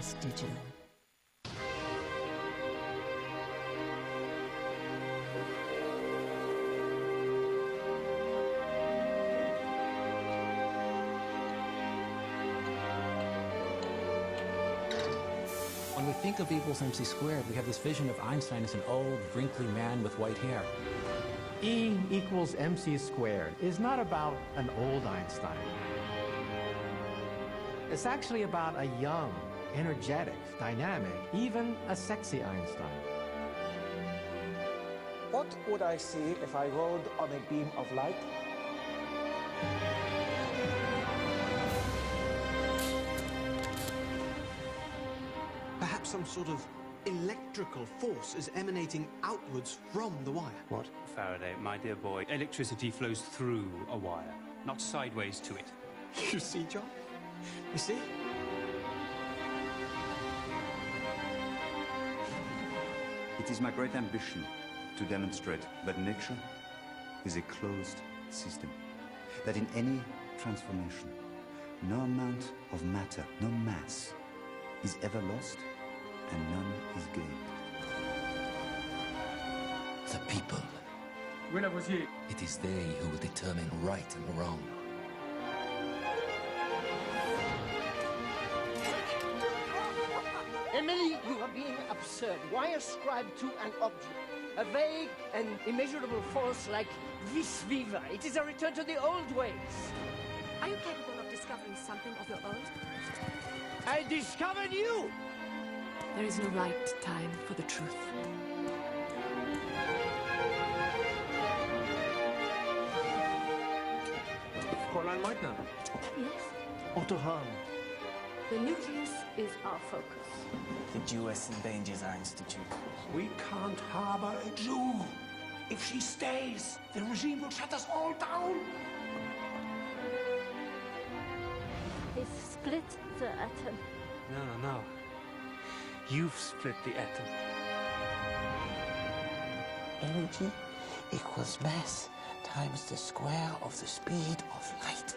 just digital. When we think of E equals MC squared, we have this vision of Einstein as an old, wrinkly man with white hair. E equals MC squared is not about an old Einstein. It's actually about a young, energetic, dynamic, even a sexy Einstein. What would I see if I rode on a beam of light? Perhaps some sort of electrical force is emanating outwards from the wire. What? Faraday, my dear boy, electricity flows through a wire, not sideways to it. You see, John? You see? It is my great ambition to demonstrate that nature is a closed system, that in any transformation, no amount of matter, no mass, is ever lost and none is gained. The people. It is they who will determine right and wrong. Emily, you are being absurd. Why ascribe to an object a vague and immeasurable force like vis viva? It is a return to the old ways. Are you capable of discovering something of your own? I discovered you! There is no right time for the truth. Fräulein Meitner. Yes? Otto Hahn. The nucleus is our focus. The Jewess endangers our institute. We can't harbor a Jew. If she stays, the regime will shut us all down. They split the atom. No. You've split the atom. Energy equals mass times the square of the speed of light.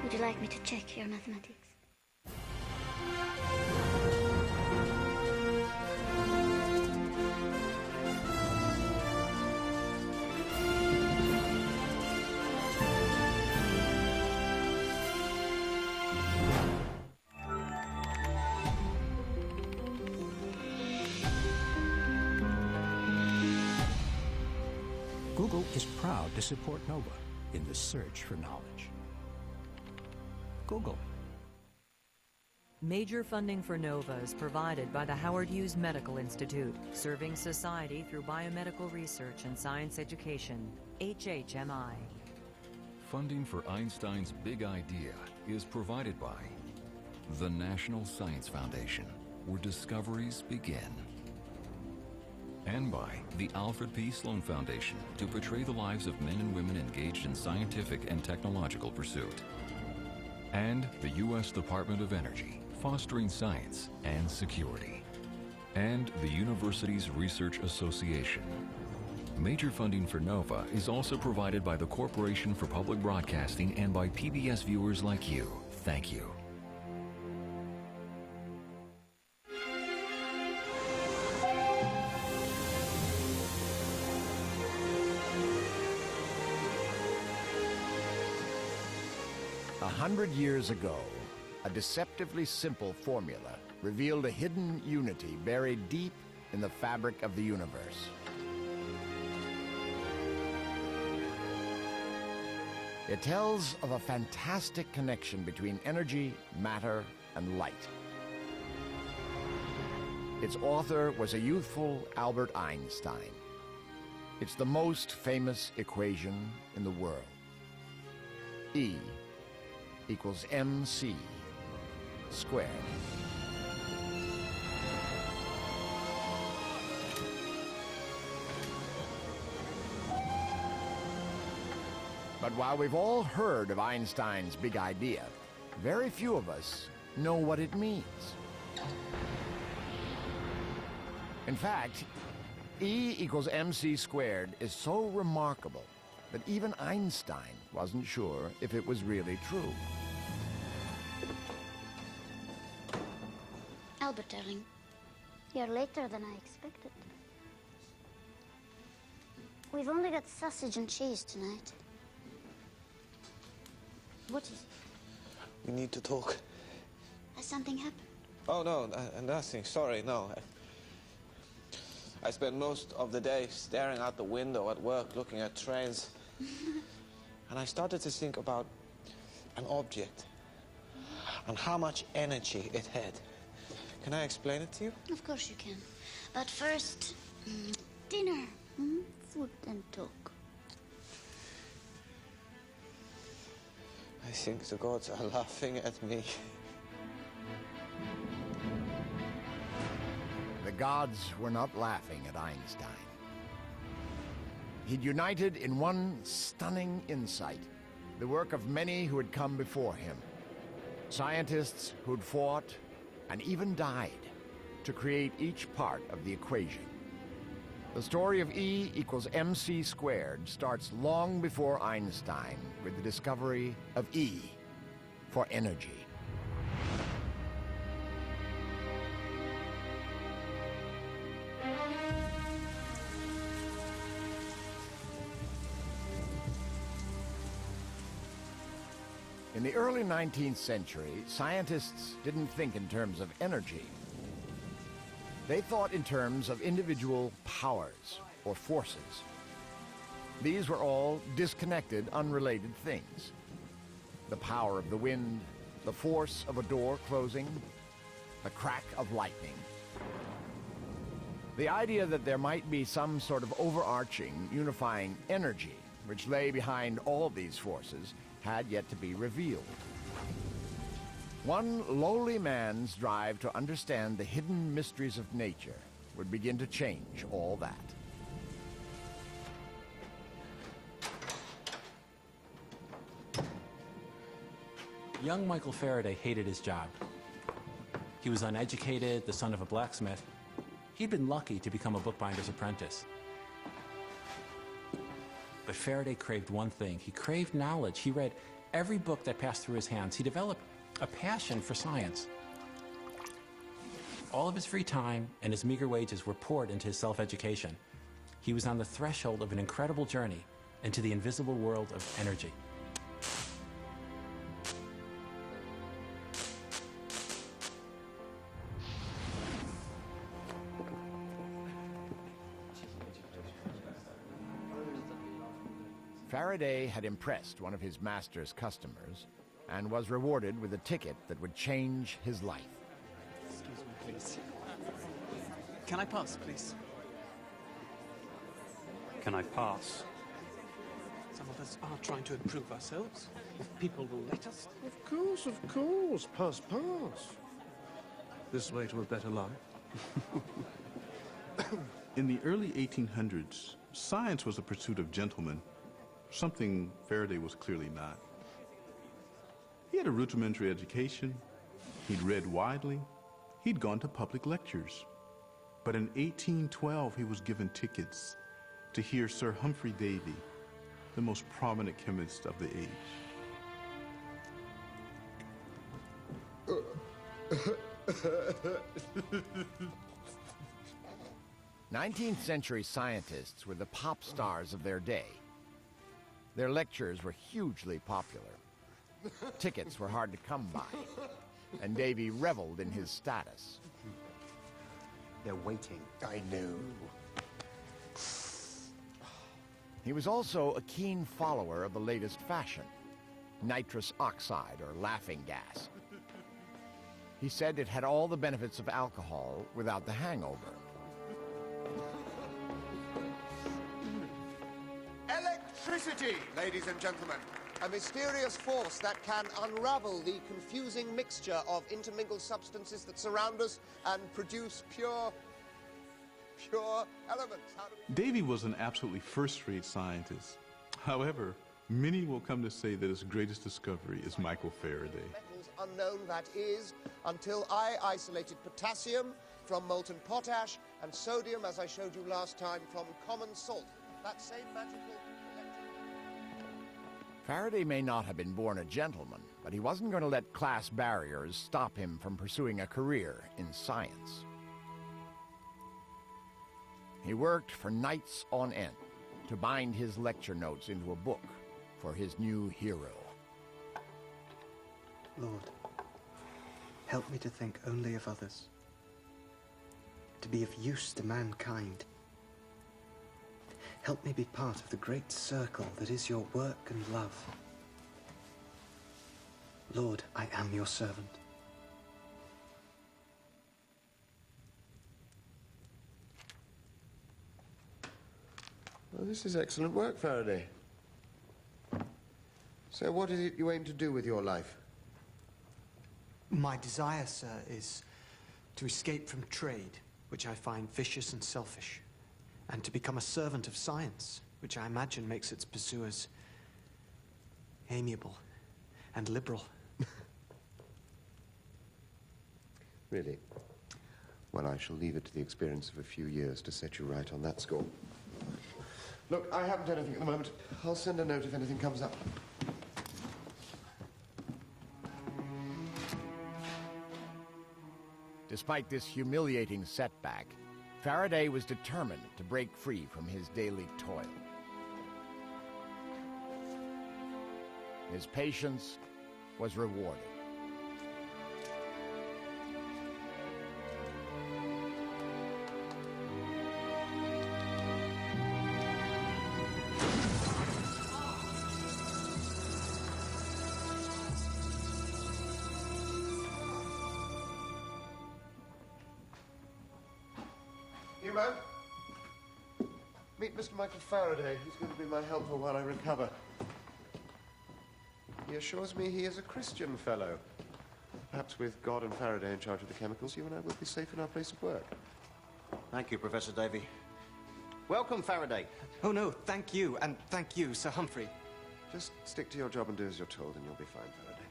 Would you like me to check your mathematics? Google is proud to support NOVA in the search for knowledge. Google. Major funding for NOVA is provided by the Howard Hughes Medical Institute, serving society through biomedical research and science education, HHMI. Funding for Einstein's big idea is provided by the National Science Foundation, where discoveries begin. And by the Alfred P. Sloan Foundation, to portray the lives of men and women engaged in scientific and technological pursuit. And the U.S. Department of Energy, fostering science and security. And the Universities Research Association. Major funding for NOVA is also provided by the Corporation for Public Broadcasting and by PBS viewers like you. Thank you. A 100 years ago, a deceptively simple formula revealed a hidden unity buried deep in the fabric of the universe. It tells of a fantastic connection between energy, matter, and light. Its author was a youthful Albert Einstein. It's the most famous equation in the world. E equals MC squared. But while we've all heard of Einstein's big idea, very few of us know what it means. In fact, E equals MC squared is so remarkable that even Einstein wasn't sure if it was really true. Albert, darling, you're later than I expected. We've only got sausage and cheese tonight. What is it? We need to talk. Has something happened? Oh, no, nothing. Sorry, no. I spent most of the day staring out the window at work, looking at trains. And I started to think about an object and how much energy it had. Can I explain it to you? Of course you can. But first, dinner. Food and talk. I think the gods are laughing at me. The gods were not laughing at Einstein. He'd united in one stunning insight the work of many who had come before him. Scientists who'd fought and even died to create each part of the equation. The story of E equals mc squared starts long before Einstein with the discovery of E for energy. In the early 19th century, scientists didn't think in terms of energy. They thought in terms of individual powers or forces. These were all disconnected, unrelated things. The power of the wind, the force of a door closing, the crack of lightning. The idea that there might be some sort of overarching, unifying energy which lay behind all these forces had yet to be revealed. One lowly man's drive to understand the hidden mysteries of nature would begin to change all that. Young Michael Faraday hated his job. He was uneducated, the son of a blacksmith. He'd been lucky to become a bookbinder's apprentice. But Faraday craved one thing. He craved knowledge. He read every book that passed through his hands. He developed a passion for science. All of his free time and his meager wages were poured into his self-education. He was on the threshold of an incredible journey into the invisible world of energy. Faraday had impressed one of his master's customers and was rewarded with a ticket that would change his life. Excuse me, please. Can I pass, please? Can I pass? Some of us are trying to improve ourselves. If people will let us. Of course. Pass. This way to a better life. In the early 1800s, science was the pursuit of gentlemen, something Faraday was clearly not. He had a rudimentary education, he'd read widely, he'd gone to public lectures. But in 1812, he was given tickets to hear Sir Humphrey Davy, the most prominent chemist of the age. 19th century scientists were the pop stars of their day. Their lectures were hugely popular. Tickets were hard to come by, and Davy reveled in his status. They're waiting. I know. He was also a keen follower of the latest fashion, nitrous oxide or laughing gas. He said it had all the benefits of alcohol without the hangover. Electricity, ladies and gentlemen. A mysterious force that can unravel the confusing mixture of intermingled substances that surround us and produce pure elements. Davy was an absolutely first-rate scientist. However, many will come to say that his greatest discovery is Michael Faraday. Metals unknown, that is, until I isolated potassium from molten potash and sodium, as I showed you last time, from common salt. That same magical electric... Faraday may not have been born a gentleman, but he wasn't going to let class barriers stop him from pursuing a career in science. He worked for nights on end to bind his lecture notes into a book for his new hero. Lord, help me to think only of others, to be of use to mankind. Help me be part of the great circle that is your work and love. Lord, I am your servant. Well, this is excellent work, Faraday. So what is it you aim to do with your life? My desire, sir, is to escape from trade, which I find vicious and selfish, and to become a servant of science, which I imagine makes its pursuers amiable and liberal. Really? Well, I shall leave it to the experience of a few years to set you right on that score. Look, I haven't anything at the moment. I'll send a note if anything comes up. Despite this humiliating setback, Faraday was determined to break free from his daily toil. His patience was rewarded. Human, meet Mr. Michael Faraday. He's going to be my helper while I recover. He assures me he is a Christian fellow. Perhaps with God and Faraday in charge of the chemicals, you and I will be safe in our place of work. Thank you, Professor Davy. Welcome, Faraday. Oh, no, thank you, and thank you, Sir Humphrey. Just stick to your job and do as you're told, and you'll be fine, Faraday.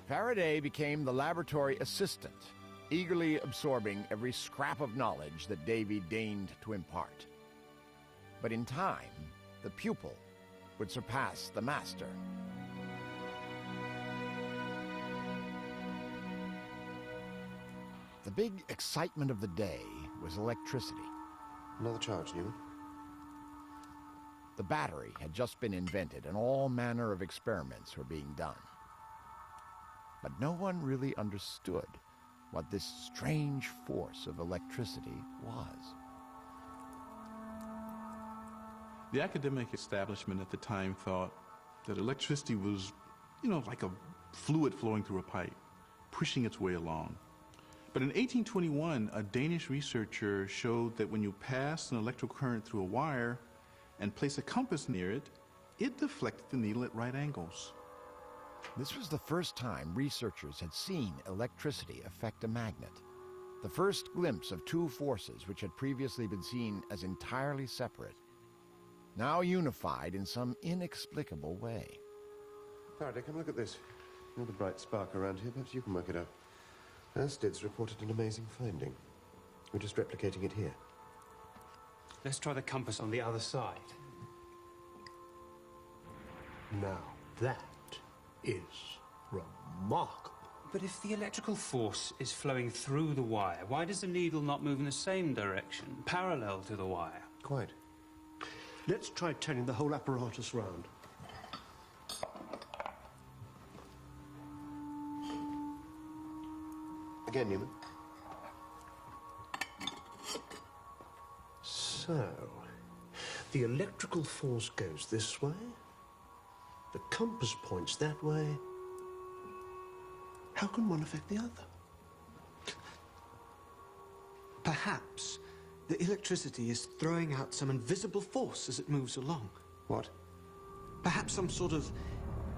Faraday became the laboratory assistant, eagerly absorbing every scrap of knowledge that Davy deigned to impart. But in time, the pupil would surpass the master. The big excitement of the day was electricity. Another charge, Newman. The battery had just been invented, and all manner of experiments were being done. But no one really understood what this strange force of electricity was. The academic establishment at the time thought that electricity was, like a fluid flowing through a pipe, pushing its way along. But in 1821, a Danish researcher showed that when you pass an electrical current through a wire and place a compass near it, it deflected the needle at right angles. This was the first time researchers had seen electricity affect a magnet. The first glimpse of two forces which had previously been seen as entirely separate, now unified in some inexplicable way. Faraday, come look at this. You're the bright spark around here. Perhaps you can work it out. Ersted's reported an amazing finding. We're just replicating it here. Let's try the compass on the other side. Now, that is remarkable. But if the electrical force is flowing through the wire, why does the needle not move in the same direction, parallel to the wire? Quite. Let's try turning the whole apparatus round. Again, Newman. So, the electrical force goes this way. The compass points that way. How can one affect the other? Perhaps the electricity is throwing out some invisible force as it moves along. What? Perhaps some sort of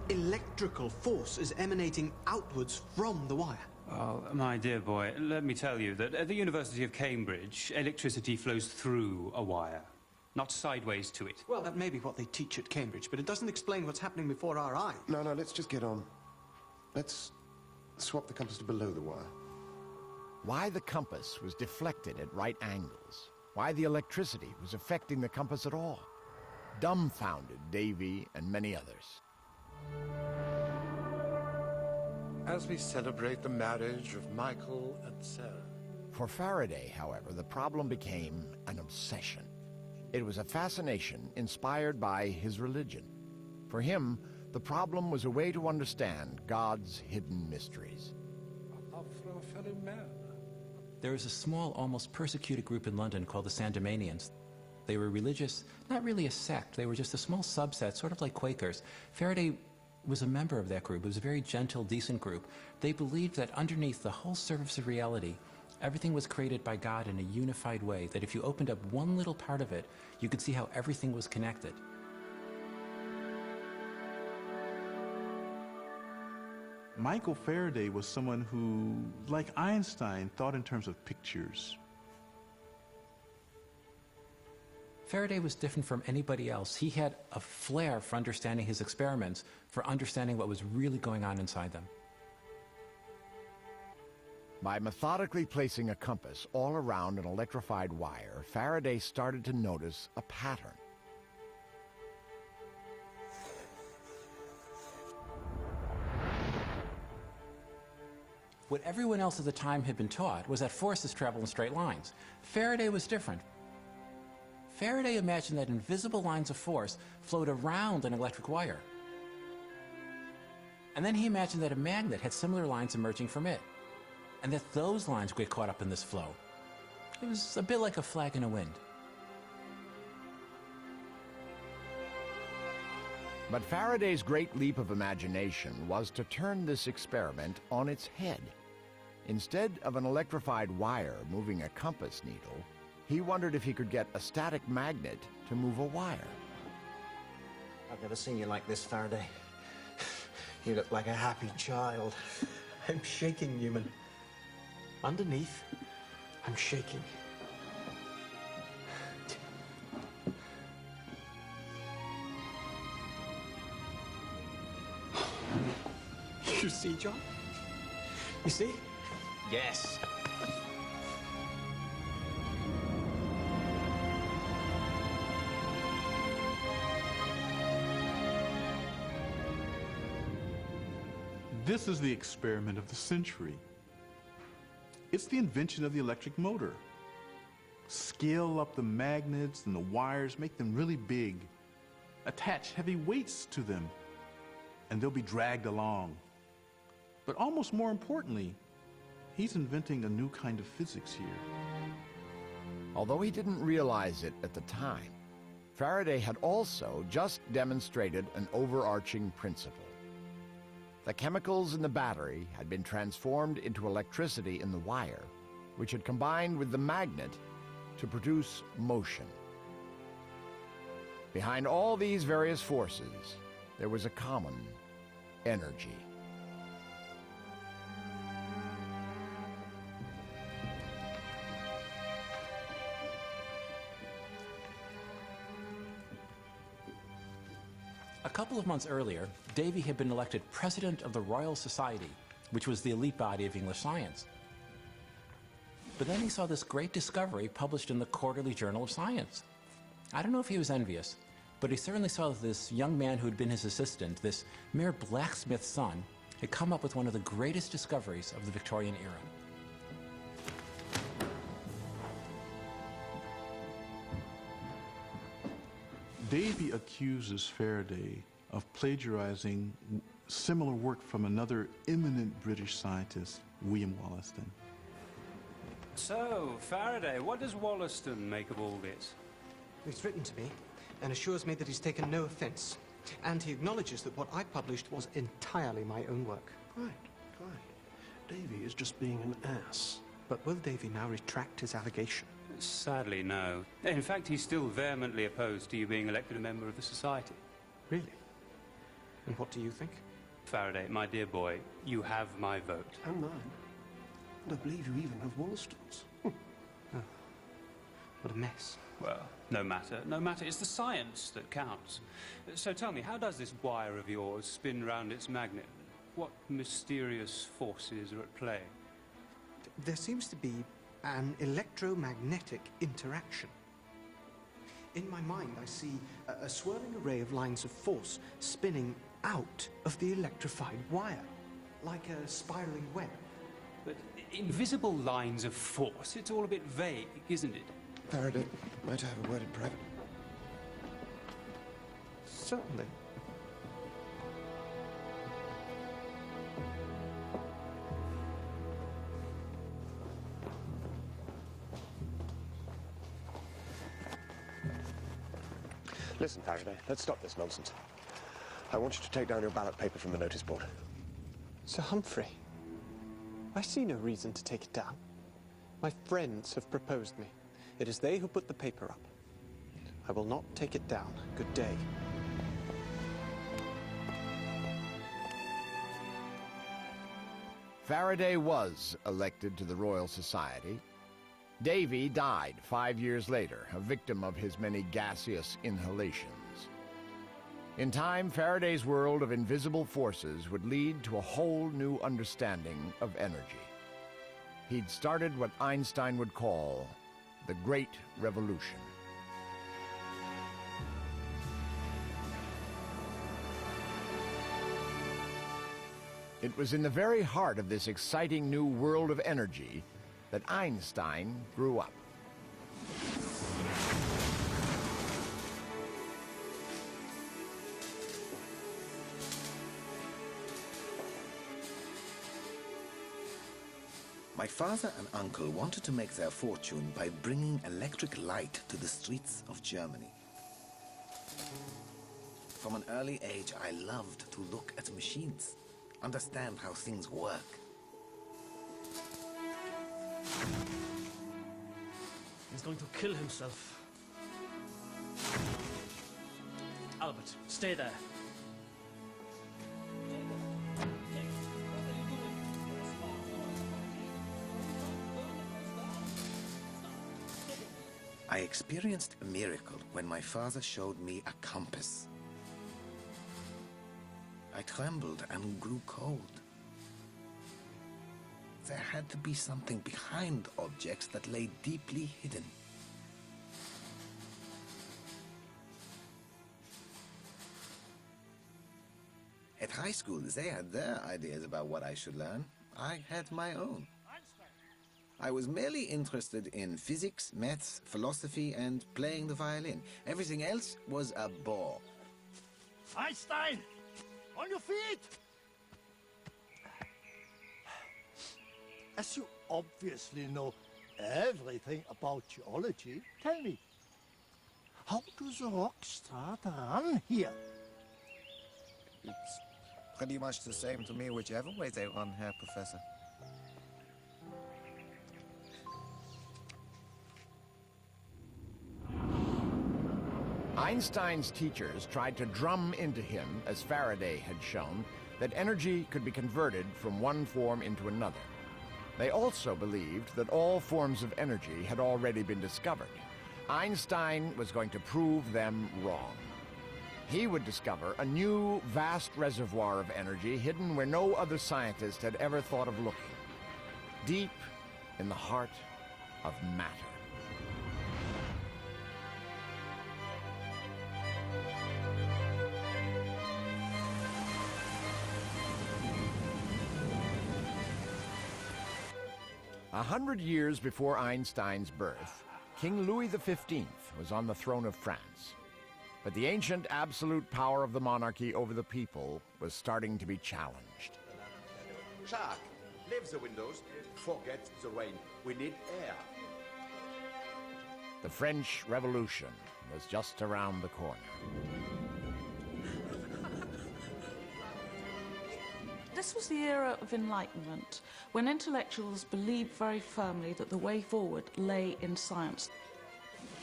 electrical force is emanating outwards from the wire. Oh, my dear boy, let me tell you that at the University of Cambridge, electricity flows through a wire, not sideways to it. Well, that may be what they teach at Cambridge, but it doesn't explain what's happening before our eyes. No, let's just get on. Let's swap the compass to below the wire. Why the compass was deflected at right angles. Why the electricity was affecting the compass at all. Dumbfounded Davy and many others. As we celebrate the marriage of Michael and Sarah. For Faraday, however, the problem became an obsession. It was a fascination inspired by his religion. For him, the problem was a way to understand God's hidden mysteries. A love for a fellow man. There was a small, almost persecuted group in London called the Sandemanians. They were religious, not really a sect. They were just a small subset, sort of like Quakers. Faraday was a member of that group. It was a very gentle, decent group. They believed that underneath the whole surface of reality, everything was created by God in a unified way, that if you opened up one little part of it, you could see how everything was connected. Michael Faraday was someone who, like Einstein, thought in terms of pictures. Faraday was different from anybody else. He had a flair for understanding his experiments, for understanding what was really going on inside them. By methodically placing a compass all around an electrified wire, Faraday started to notice a pattern. What everyone else at the time had been taught was that forces travel in straight lines. Faraday was different. Faraday imagined that invisible lines of force flowed around an electric wire. And then he imagined that a magnet had similar lines emerging from it, and that those lines would get caught up in this flow. It was a bit like a flag in a wind. But Faraday's great leap of imagination was to turn this experiment on its head. Instead of an electrified wire moving a compass needle, he wondered if he could get a static magnet to move a wire. I've never seen you like this, Faraday. You look like a happy child. I'm shaking, Newman. Underneath, I'm shaking. You see, John? You see? Yes. This is the experiment of the century. It's the invention of the electric motor. Scale up the magnets and the wires, make them really big. Attach heavy weights to them, and they'll be dragged along. But almost more importantly, he's inventing a new kind of physics here. Although he didn't realize it at the time, Faraday had also just demonstrated an overarching principle. The chemicals in the battery had been transformed into electricity in the wire, which had combined with the magnet to produce motion. Behind all these various forces, there was a common energy. A couple of months earlier, Davy had been elected president of the Royal Society, which was the elite body of English science. But then he saw this great discovery published in the Quarterly Journal of Science. I don't know if he was envious, but he certainly saw that this young man who had been his assistant, this mere blacksmith's son, had come up with one of the greatest discoveries of the Victorian era. Davy accuses Faraday of plagiarizing similar work from another eminent British scientist, William Wollaston. So, Faraday, what does Wollaston make of all this? He's written to me and assures me that he's taken no offense. And he acknowledges that what I published was entirely my own work. Right. Davy is just being an ass. But will Davy now retract his allegation? Sadly, no. In fact, he's still vehemently opposed to you being elected a member of the Society. Really? And what do you think? Faraday, my dear boy, you have my vote. And mine. And I believe you even have Wollaston's. Oh, what a mess. Well, no matter. No matter. It's the science that counts. So tell me, how does this wire of yours spin round its magnet? What mysterious forces are at play? there seems to be an electromagnetic interaction. In my mind, I see a swirling array of lines of force spinning out of the electrified wire, like a spiraling web. But invisible lines of force, it's all a bit vague, isn't it? Faraday, might I have a word in private? Certainly. Listen, Faraday, let's stop this nonsense. I want you to take down your ballot paper from the notice board. Sir Humphrey, I see no reason to take it down. My friends have proposed me. It is they who put the paper up. I will not take it down. Good day. Faraday was elected to the Royal Society. Davy died 5 years later, a victim of his many gaseous inhalations. In time, Faraday's world of invisible forces would lead to a whole new understanding of energy. He'd started what Einstein would call the Great Revolution. It was in the very heart of this exciting new world of energy that Einstein grew up. My father and uncle wanted to make their fortune by bringing electric light to the streets of Germany. From an early age, I loved to look at machines, understand how things work. He's going to kill himself. Albert, stay there. I experienced a miracle when my father showed me a compass. I trembled and grew cold. There had to be something behind objects that lay deeply hidden. At high school, they had their ideas about what I should learn. I had my own. I was merely interested in physics, maths, philosophy, and playing the violin. Everything else was a bore. Einstein! On your feet! As you obviously know everything about geology, tell me, how do the rocks start run here? It's pretty much the same to me whichever way they run, Herr Professor. Einstein's teachers tried to drum into him, as Faraday had shown, that energy could be converted from one form into another. They also believed that all forms of energy had already been discovered. Einstein was going to prove them wrong. He would discover a new, vast reservoir of energy hidden where no other scientist had ever thought of looking. Deep in the heart of matter. 100 years before Einstein's birth, King Louis XV was on the throne of France. But the ancient absolute power of the monarchy over the people was starting to be challenged. Jacques, leave the windows. Forget the rain. We need air. The French Revolution was just around the corner. This was the era of enlightenment, when intellectuals believed very firmly that the way forward lay in science.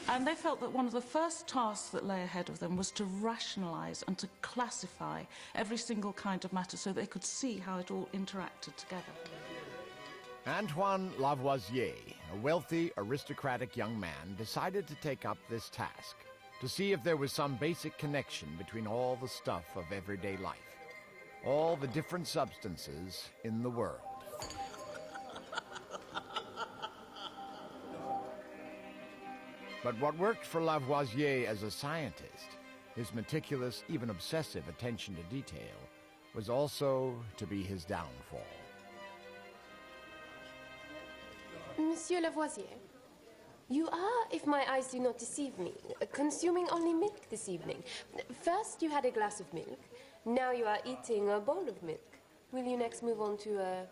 And they felt that one of the first tasks that lay ahead of them was to rationalize and to classify every single kind of matter so they could see how it all interacted together. Antoine Lavoisier, a wealthy, aristocratic young man, decided to take up this task, to see if there was some basic connection between all the stuff of everyday life, all the different substances in the world. But what worked for Lavoisier as a scientist, his meticulous, even obsessive attention to detail, was also to be his downfall. Monsieur Lavoisier, you are, if my eyes do not deceive me, consuming only milk this evening. First you had a glass of milk, now you are eating a bowl of milk. Will you next move on to a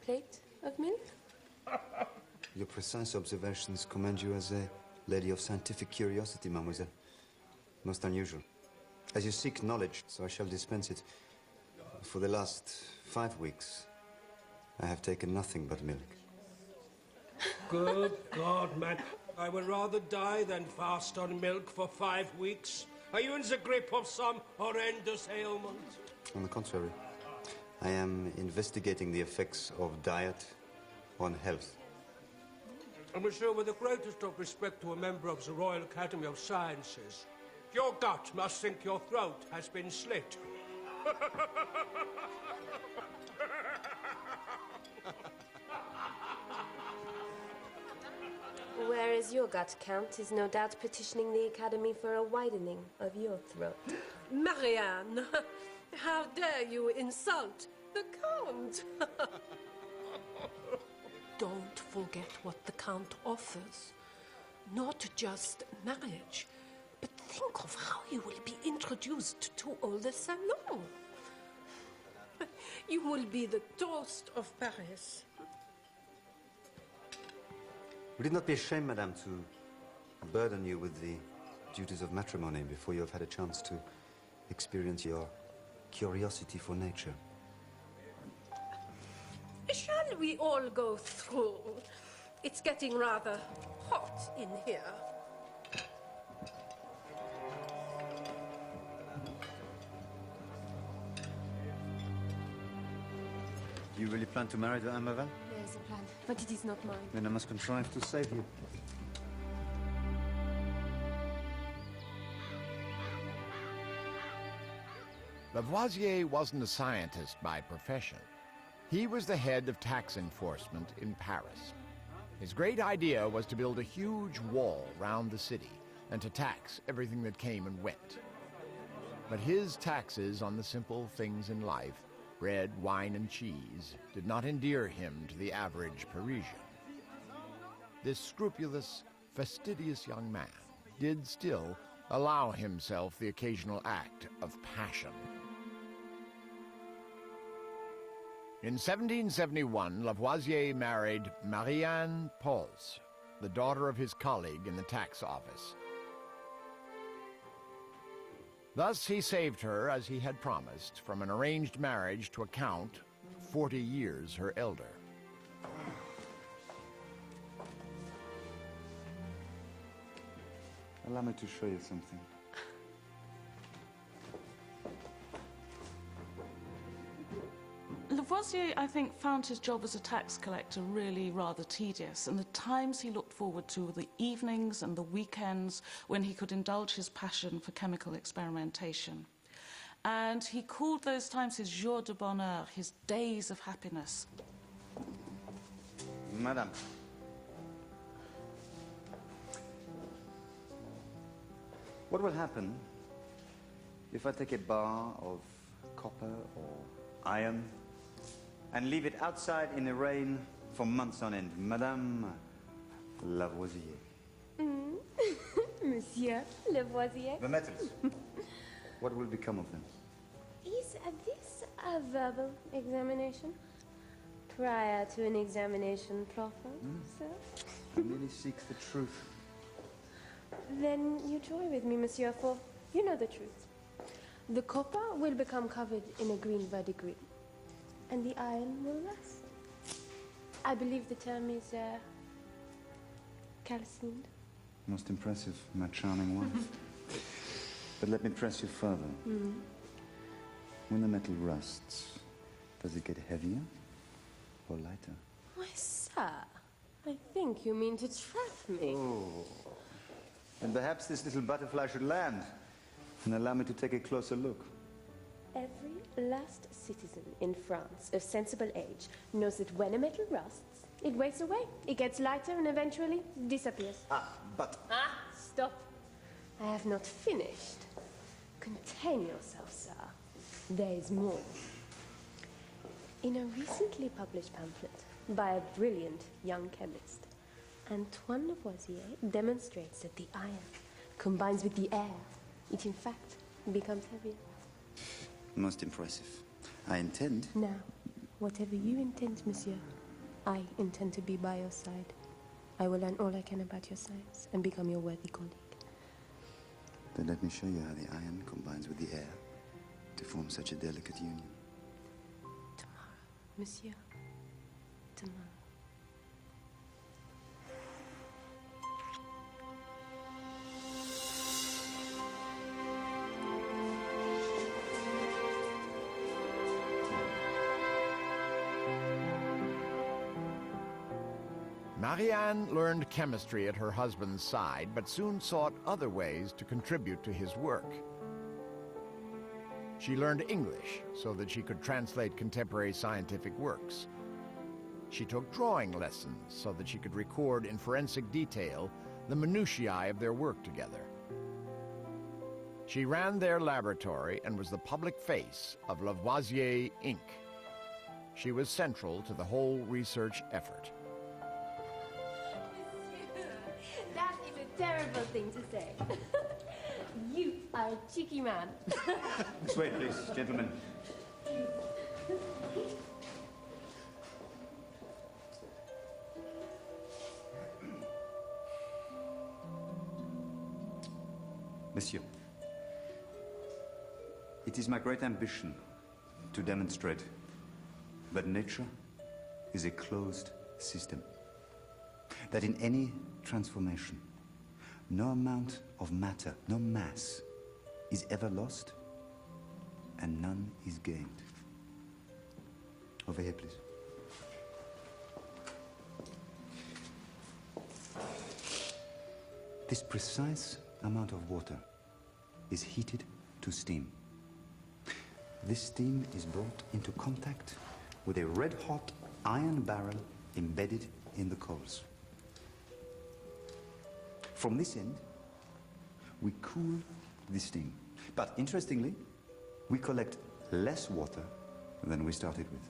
plate of milk? Your precise observations commend you as a lady of scientific curiosity, mademoiselle. Most unusual. As you seek knowledge, so I shall dispense it. For the last 5 weeks, I have taken nothing but milk. Good God, man. I would rather die than fast on milk for 5 weeks. Are you in the grip of some horrendous ailment? On the contrary, I am investigating the effects of diet on health. Monsieur, with the greatest of respect to a member of the Royal Academy of Sciences, your gut must think your throat has been slit. Whereas your gut count is no doubt petitioning the Academy for a widening of your throat. Marianne, how dare you insult the Count? Don't forget what the Count offers. Not just marriage, but think of how you will be introduced to all the salon. You will be the toast of Paris. Would it not be a shame, madame, to burden you with the duties of matrimony before you have had a chance to experience your curiosity for nature? Shall we all go through? It's getting rather hot in here. Do you really plan to marry the Amaval? There is a plan, but it is not mine. Then I must contrive to save you. Lavoisier wasn't a scientist by profession. He was the head of tax enforcement in Paris. His great idea was to build a huge wall round the city and to tax everything that came and went. But his taxes on the simple things in life, bread, wine, and cheese, did not endear him to the average Parisian. This scrupulous, fastidious young man did still allow himself the occasional act of passion. In 1771, Lavoisier married Marianne Pauls, the daughter of his colleague in the tax office. Thus he saved her, as he had promised, from an arranged marriage to a count 40 years her elder. Allow me to show you something. Lavoisier, I think, found his job as a tax collector really rather tedious, and the times he looked forward to were the evenings and the weekends when he could indulge his passion for chemical experimentation. And he called those times his jours de bonheur, his days of happiness. Madame. What will happen if I take a bar of copper or iron and leave it outside in the rain for months on end? Madame Lavoisier. Monsieur Lavoisier. The metals. What will become of them? Is this a verbal examination? Prior to an examination proper, sir? I merely seek the truth. Then you joy with me, monsieur, for you know the truth. The copper will become covered in a green verdigris, and the iron will rust. I believe the term is calcined. Most impressive, my charming wife. But let me press you further. When the metal rusts, does it get heavier or lighter? Why, sir, I think you mean to trap me. Oh. Then perhaps this little butterfly should land and allow me to take a closer look. Every last citizen in France of sensible age knows that when a metal rusts, it wastes away. It gets lighter and eventually disappears. But... stop. I have not finished. Contain yourself, sir. There is more. In a recently published pamphlet by a brilliant young chemist, Antoine Lavoisier demonstrates that the iron combines with the air. It, in fact, becomes heavier. Most impressive. I intend... Now, whatever you intend, monsieur, I intend to be by your side. I will learn all I can about your science and become your worthy colleague. Then let me show you how the iron combines with the air to form such a delicate union. Tomorrow, monsieur. Tomorrow. Marianne learned chemistry at her husband's side, but soon sought other ways to contribute to his work. She learned English so that she could translate contemporary scientific works. She took drawing lessons so that she could record in forensic detail the minutiae of their work together. She ran their laboratory and was the public face of Lavoisier, Inc. She was central to the whole research effort. That is a terrible thing to say. You are a cheeky man. Wait, please, gentlemen. Monsieur, it is my great ambition to demonstrate that nature is a closed system. That in any transformation, no amount of matter, no mass, is ever lost, and none is gained. Over here, please. This precise amount of water is heated to steam. This steam is brought into contact with a red-hot iron barrel embedded in the coals. From this end, we cool the steam. But interestingly, we collect less water than we started with.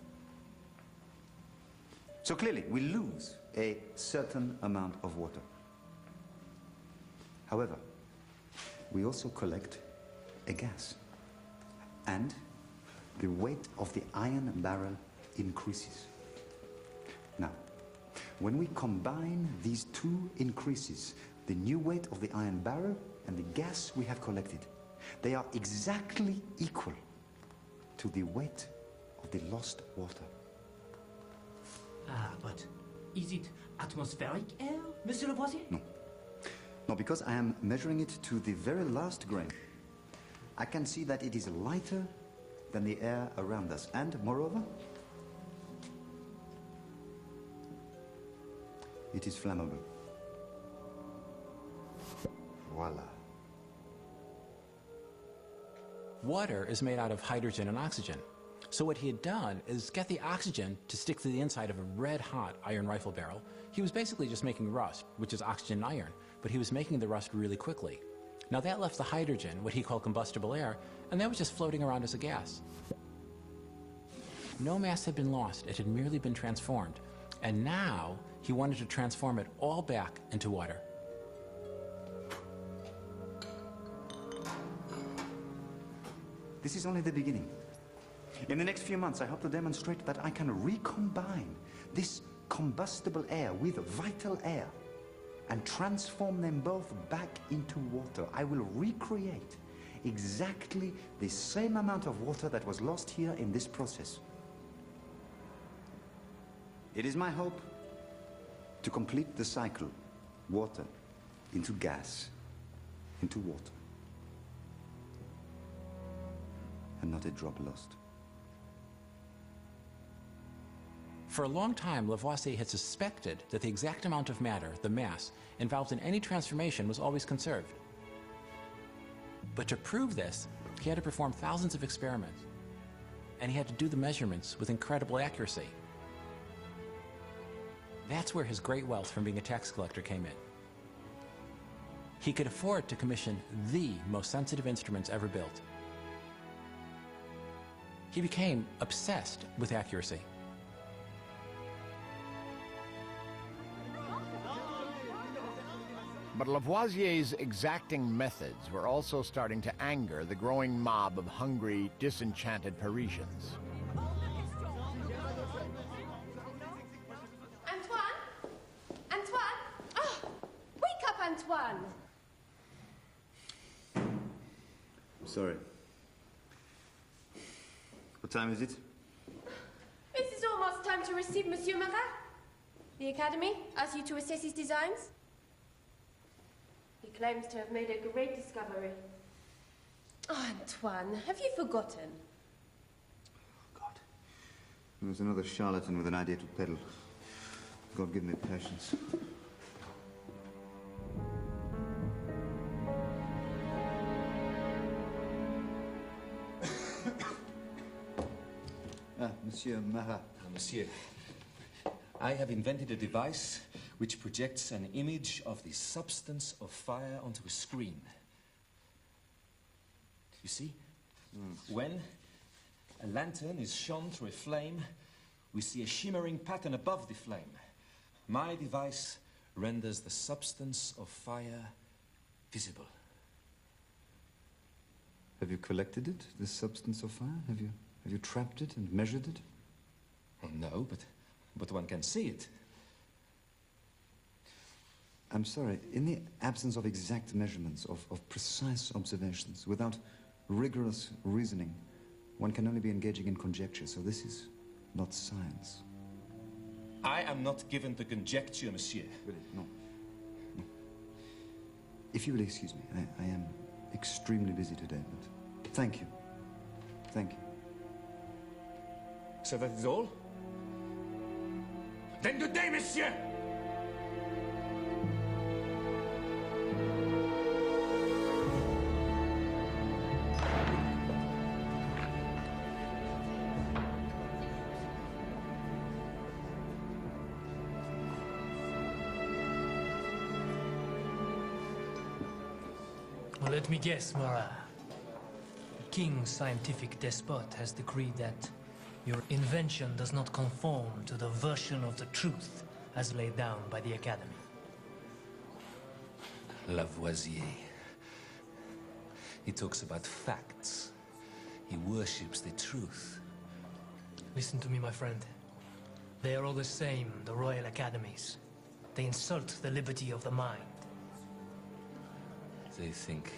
So clearly, we lose a certain amount of water. However, we also collect a gas. And the weight of the iron barrel increases. Now, when we combine these two increases, the new weight of the iron barrel and the gas we have collected, they are exactly equal to the weight of the lost water. Ah, but is it atmospheric air, Monsieur Lavoisier? No. No, because I am measuring it to the very last grain. I can see that it is lighter than the air around us. And, moreover, it is flammable. Voila. Water is made out of hydrogen and oxygen. So what he had done is get the oxygen to stick to the inside of a red-hot iron rifle barrel. He was basically just making rust, which is oxygen and iron, but he was making the rust really quickly. Now that left the hydrogen, what he called combustible air, and that was just floating around as a gas. No mass had been lost, it had merely been transformed. And now he wanted to transform it all back into water. This is only the beginning. In the next few months, I hope to demonstrate that I can recombine this combustible air with vital air and transform them both back into water. I will recreate exactly the same amount of water that was lost here in this process. It is my hope to complete the cycle, water into gas, into water, and not a drop lost. For a long time, Lavoisier had suspected that the exact amount of matter, the mass, involved in any transformation was always conserved. But to prove this, he had to perform thousands of experiments, and he had to do the measurements with incredible accuracy. That's where his great wealth from being a tax collector came in. he could afford to commission the most sensitive instruments ever built. He became obsessed with accuracy. But Lavoisier's exacting methods were also starting to anger the growing mob of hungry, disenchanted Parisians. Antoine? Antoine? Oh, wake up, Antoine! I'm sorry. What time is it? It is almost time to receive Monsieur Marat. The Academy asks you to assess his designs. He claims to have made a great discovery. Oh, Antoine, have you forgotten? There's another charlatan with an idea to peddle. God give me patience. Monsieur Marat. Monsieur, I have invented a device which projects an image of the substance of fire onto a screen. You see? When a lantern is shone through a flame, we see a shimmering pattern above the flame. My device renders the substance of fire visible. Have you collected it, this substance of fire? Have you trapped it and measured it? Oh, no, but one can see it. I'm sorry, in the absence of exact measurements, of precise observations, without rigorous reasoning, one can only be engaging in conjecture, so this is not science. I am not given to conjecture, monsieur. Really, no. If you will excuse me, I am extremely busy today, but thank you. Thank you. So that is all? Then good day, monsieur! Well, let me guess, Marat. The King's scientific despot has decreed that your invention does not conform to the version of the truth as laid down by the Academy. Lavoisier. He talks about facts. He worships the truth. Listen to me, my friend. They are all the same, the Royal Academies. They insult the liberty of the mind. They think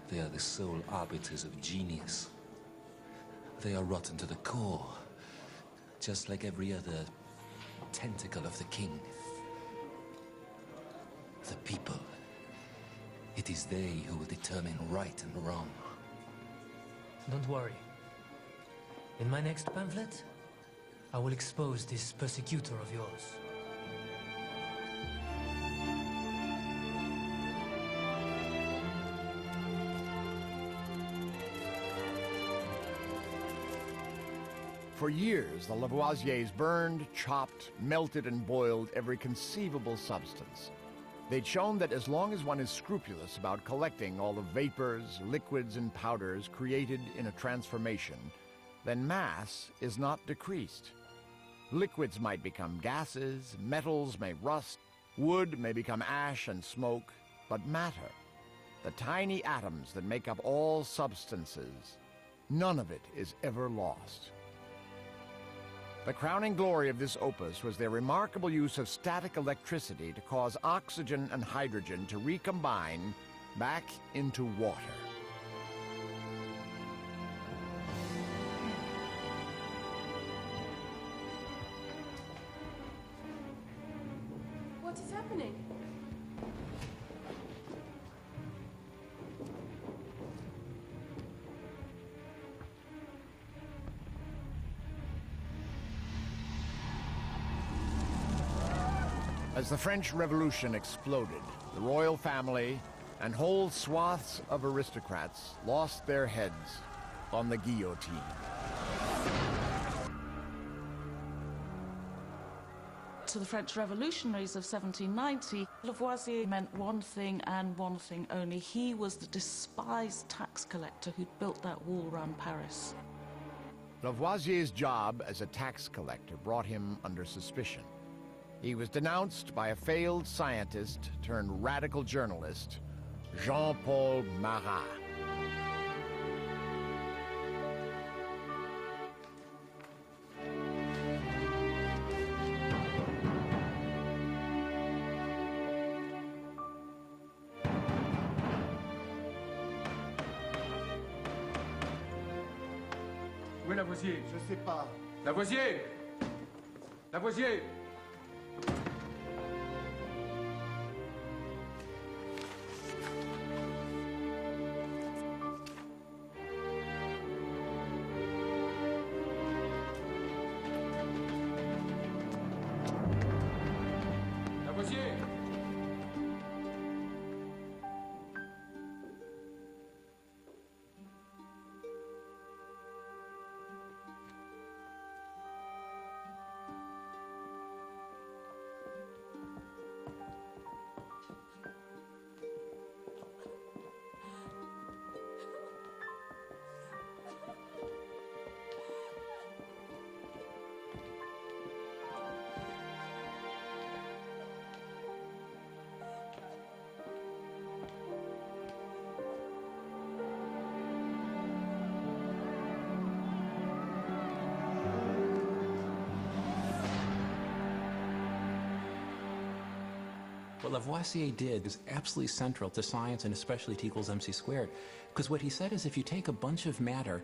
they are the sole arbiters of genius. They are rotten to the core, just like every other tentacle of the king. The people. It is they who will determine right and wrong. Don't worry. In my next pamphlet, I will expose this persecutor of yours. For years, the Lavoisiers burned, chopped, melted, and boiled every conceivable substance. They'd shown that as long as one is scrupulous about collecting all the vapors, liquids, and powders created in a transformation, then mass is not decreased. Liquids might become gases, metals may rust, wood may become ash and smoke, but matter, the tiny atoms that make up all substances, none of it is ever lost. The crowning glory of this opus was their remarkable use of static electricity to cause oxygen and hydrogen to recombine back into water. What is happening? As the French Revolution exploded, the royal family and whole swaths of aristocrats lost their heads on the guillotine. to the French revolutionaries of 1790, Lavoisier meant one thing and one thing only. He was the despised tax collector who'd built that wall around Paris. Lavoisier's job as a tax collector brought him under suspicion. He was denounced by a failed scientist turned radical journalist, Jean-Paul Marat. Où est Lavoisier? Je sais pas. Lavoisier! Lavoisier! Lavoisier! What Lavoisier did is absolutely central to science and especially T equals MC squared. Because what he said is if you take a bunch of matter,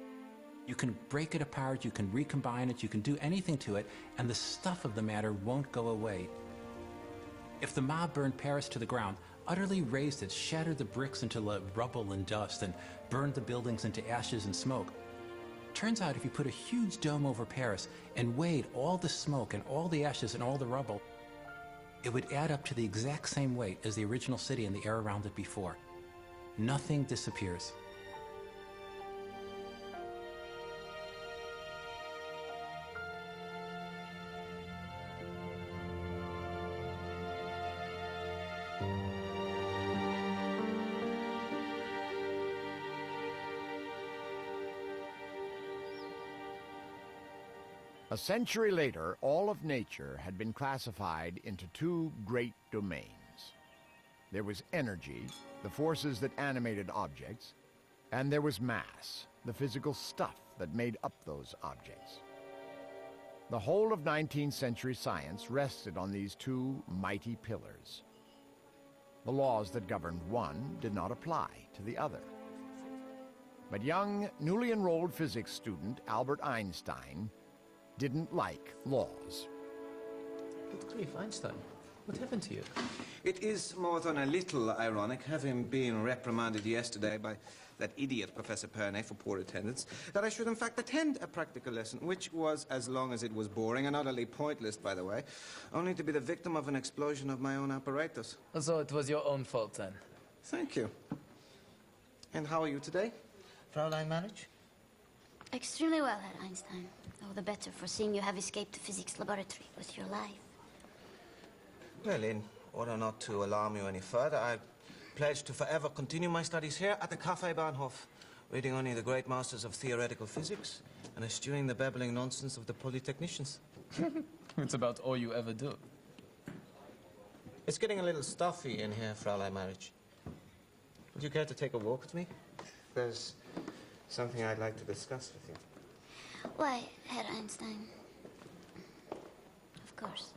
you can break it apart, you can recombine it, you can do anything to it, and the stuff of the matter won't go away. If the mob burned Paris to the ground, utterly razed it, shattered the bricks into rubble and dust, and burned the buildings into ashes and smoke, turns out if you put a huge dome over Paris and weighed all the smoke and all the ashes and all the rubble, it would add up to the exact same weight as the original city and the air around it before. Nothing disappears. A century later, all of nature had been classified into two great domains. There was energy, the forces that animated objects, and there was mass, the physical stuff that made up those objects. The whole of 19th century science rested on these two mighty pillars. The laws that governed one did not apply to the other. But young, newly enrolled physics student Albert Einstein didn't like laws. Good grief, Einstein. What happened to you? It is more than a little ironic, having been reprimanded yesterday by that idiot Professor Pernet for poor attendance, that I should in fact attend a practical lesson, which was, as long as it was boring and utterly pointless, by the way, only to be the victim of an explosion of my own apparatus. So it was your own fault then? Thank you. And how are you today, Fräulein Marriage? Extremely well, Herr Einstein. All the better for seeing you have escaped the physics laboratory with your life. Well, in order not to alarm you any further, I pledge to forever continue my studies here at the Café Bahnhof, reading only the great masters of theoretical physics and eschewing the babbling nonsense of the polytechnicians. It's about all you ever do. It's getting a little stuffy in here, Fräulein Marriage. Would you care to take a walk with me? There's something I'd like to discuss with you. Why, Herr Einstein? Of course.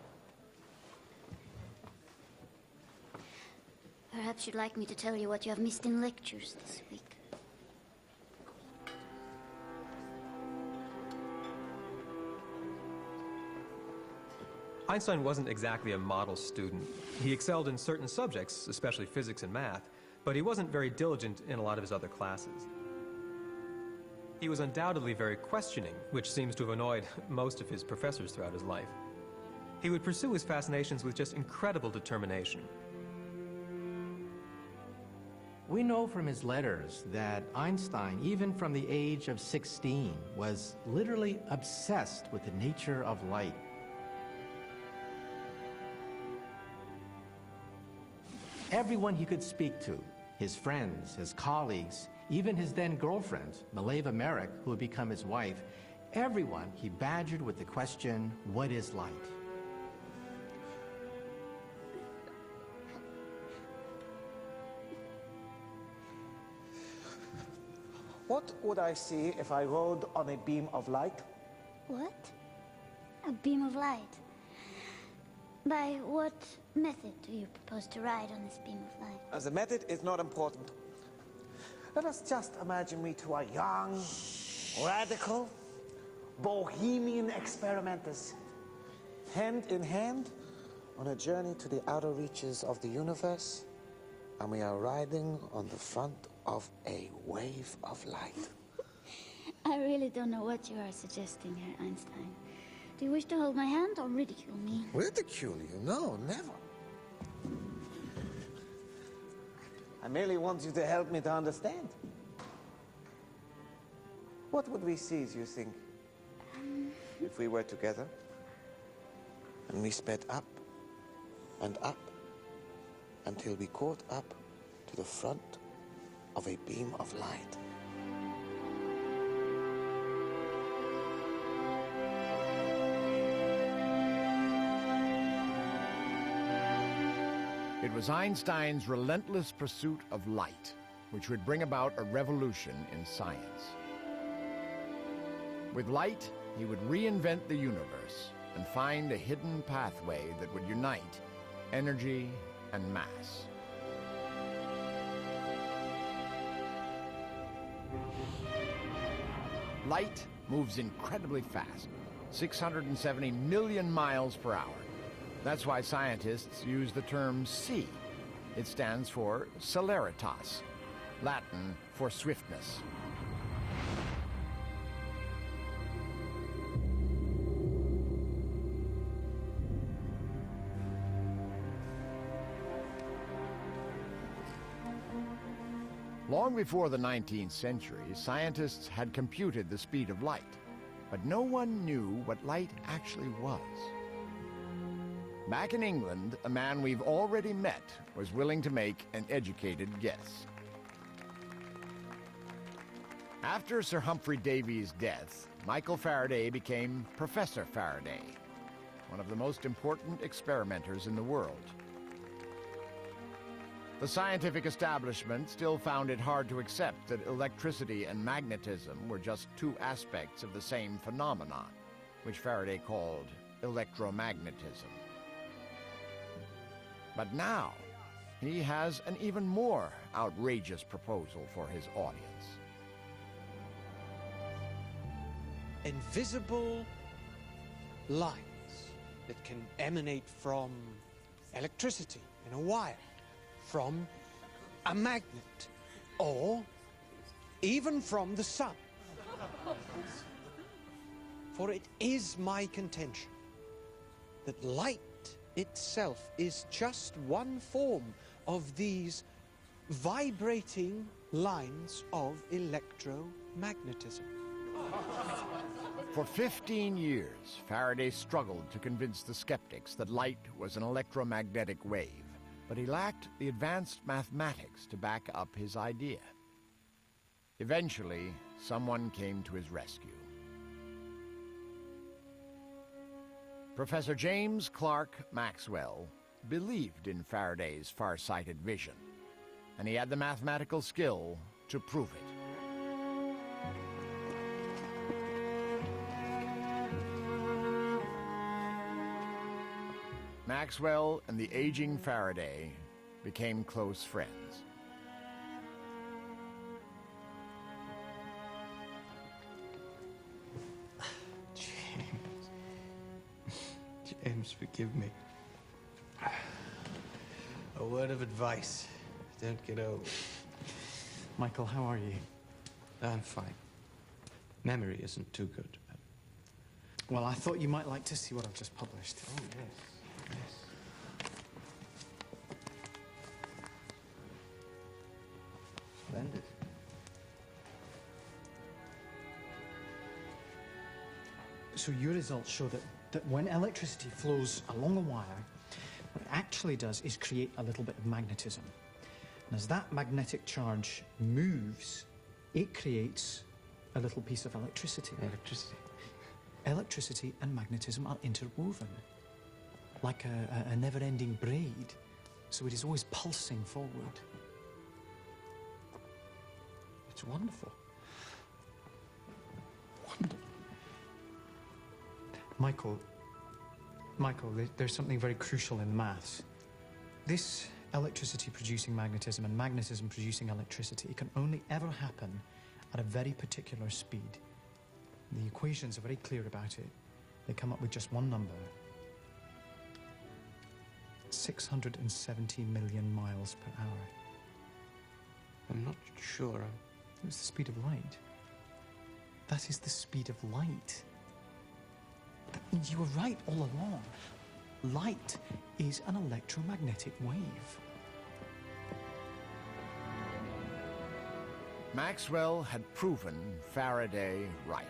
Perhaps you'd like me to tell you what you have missed in lectures this week. Einstein wasn't exactly a model student. He excelled in certain subjects, especially physics and math, but he wasn't very diligent in a lot of his other classes. He was undoubtedly very questioning, which seems to have annoyed most of his professors throughout his life. He would pursue his fascinations with just incredible determination. We know from his letters that Einstein, even from the age of 16, was literally obsessed with the nature of light. Everyone he could speak to, his friends, his colleagues, even his then girlfriend, Mileva Merrick, who would become his wife, everyone he badgered with the question, what is light? What would I see if I rode on a beam of light? What? A beam of light? By what method do you propose to ride on this beam of light? The method is not important. Let us just imagine we two are young, radical, bohemian experimenters, hand in hand on a journey to the outer reaches of the universe, and we are riding on the front of a wave of light. I really don't know what you are suggesting, Herr Einstein. Do you wish to hold my hand or ridicule me? Ridicule you? No, never. I merely want you to help me to understand. What would we see, do you think, if we were together and we sped up and up until we caught up to the front of a beam of light? It was Einstein's relentless pursuit of light which would bring about a revolution in science. With light, he would reinvent the universe and find a hidden pathway that would unite energy and mass. Light moves incredibly fast, 670 million miles per hour. That's why scientists use the term C. It stands for celeritas, Latin for swiftness. Long before the 19th century, scientists had computed the speed of light, but no one knew what light actually was. Back in England, a man we've already met was willing to make an educated guess. After Sir Humphrey Davy's death, Michael Faraday became Professor Faraday, one of the most important experimenters in the world. The scientific establishment still found it hard to accept that electricity and magnetism were just two aspects of the same phenomenon, which Faraday called electromagnetism. But now, he has an even more outrageous proposal for his audience. Invisible lines that can emanate from electricity in a wire, from a magnet, or even from the sun. For it is my contention that light itself is just one form of these vibrating lines of electromagnetism. For 15 years, Faraday struggled to convince the skeptics that light was an electromagnetic wave, but he lacked the advanced mathematics to back up his idea. Eventually, someone came to his rescue. Professor James Clerk Maxwell believed in Faraday's far-sighted vision, and he had the mathematical skill to prove it. Maxwell and the aging Faraday became close friends. James, forgive me. A word of advice. Don't get old. Michael, how are you? I'm fine. Memory isn't too good. Well, I thought you might like to see what I've just published. Oh, yes. Splendid. So your results show that when electricity flows along a wire, actually does is create a little bit of magnetism. And as that magnetic charge moves, it creates a little piece of electricity. Electricity. Electricity and magnetism are interwoven, like a never-ending braid. So it is always pulsing forward. It's wonderful. Michael, there's something very crucial in the maths. This electricity producing magnetism and magnetism producing electricity can only ever happen at a very particular speed. The equations are very clear about it. They come up with just one number. 670 million miles per hour. I'm not sure. It's the speed of light. That is the speed of light. That means you were right all along. Light is an electromagnetic wave. Maxwell had proven Faraday right.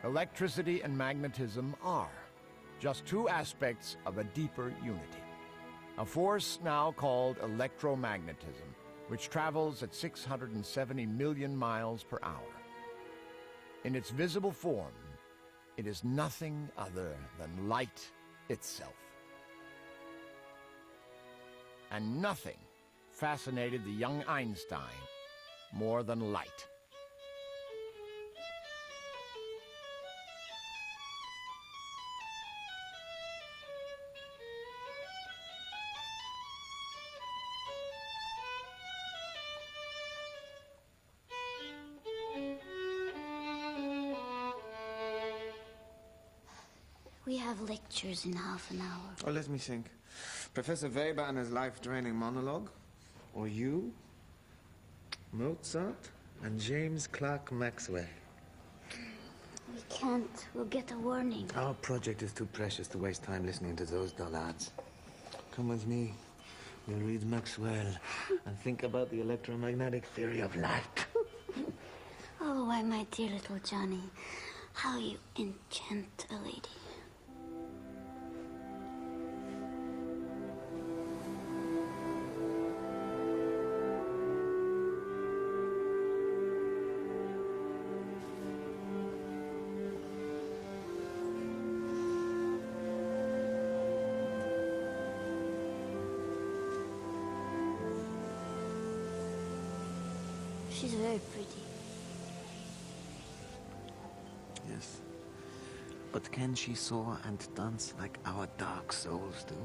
Electricity and magnetism are just two aspects of a deeper unity. A force now called electromagnetism, which travels at 670 million miles per hour. In its visible form, it is nothing other than light itself. And nothing fascinated the young Einstein more than light. We have lectures in half an hour. Oh, let me think. Professor Weber and his life-draining monologue? Or you, Mozart, and James Clerk Maxwell? We can't. We'll get a warning. Our project is too precious to waste time listening to those dullards. Come with me. We'll read Maxwell and think about the electromagnetic theory of light. Oh, why, my dear little Johnny, how you enchant a lady. She's very pretty. Yes. But can she soar and dance like our dark souls do?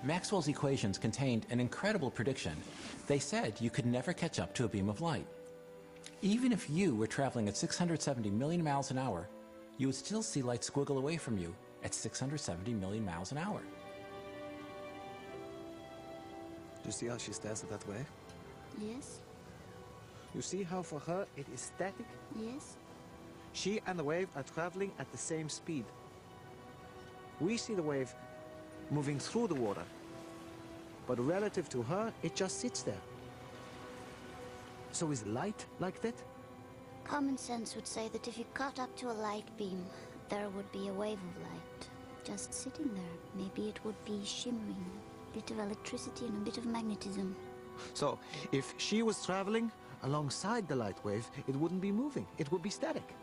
Maxwell's equations contained an incredible prediction. They said you could never catch up to a beam of light. Even if you were traveling at 670 million miles an hour, you would still see light squiggle away from you at 670 million miles an hour. Do you see how she stares at that wave? Yes? You see how for her it is static? Yes? She and the wave are traveling at the same speed. We see the wave moving through the water, but relative to her, it just sits there. So is light like that? Common sense would say that if you caught up to a light beam, there would be a wave of light just sitting there. Maybe it would be shimmering. A bit of electricity and a bit of magnetism. So, if she was traveling alongside the light wave, it wouldn't be moving. It would be static.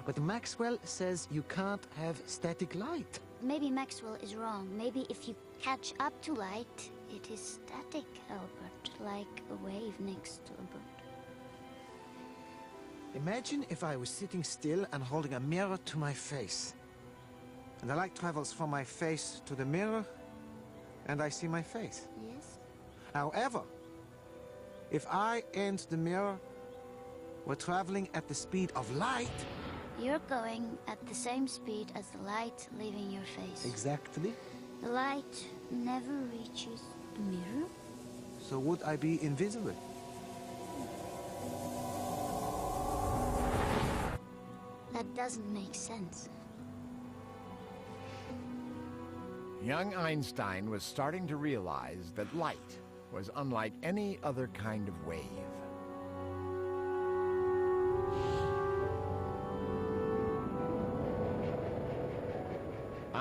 But Maxwell says you can't have static light. Maybe Maxwell is wrong. Maybe if you catch up to light, it is static, Albert, like a wave next to a bird. Imagine if I was sitting still and holding a mirror to my face. And the light travels from my face to the mirror, and I see my face. Yes? However, if I and the mirror were traveling at the speed of light... You're going at the same speed as the light leaving your face. Exactly. The light never reaches the mirror. So would I be invisible? That doesn't make sense. Young Einstein was starting to realize that light was unlike any other kind of wave.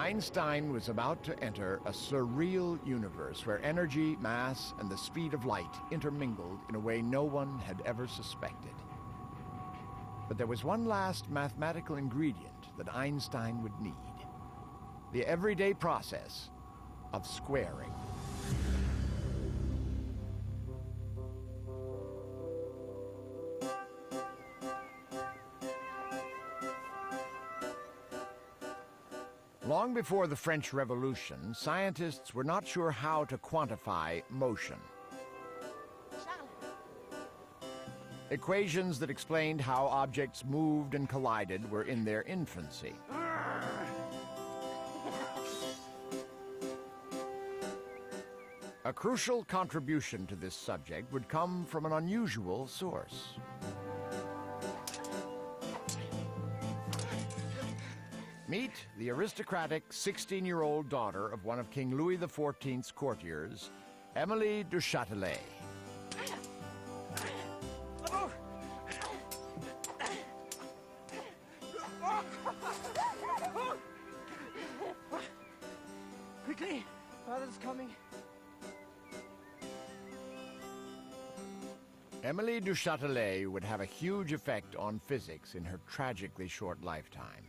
Einstein was about to enter a surreal universe where energy, mass, and the speed of light intermingled in a way no one had ever suspected. But there was one last mathematical ingredient that Einstein would need: the everyday process of squaring. Long before the French Revolution, scientists were not sure how to quantify motion. Equations that explained how objects moved and collided were in their infancy. A crucial contribution to this subject would come from an unusual source. Meet the aristocratic 16-year-old daughter of one of King Louis XIV's courtiers, Émilie du Châtelet. Quickly! Father's coming. Émilie du Châtelet would have a huge effect on physics in her tragically short lifetime.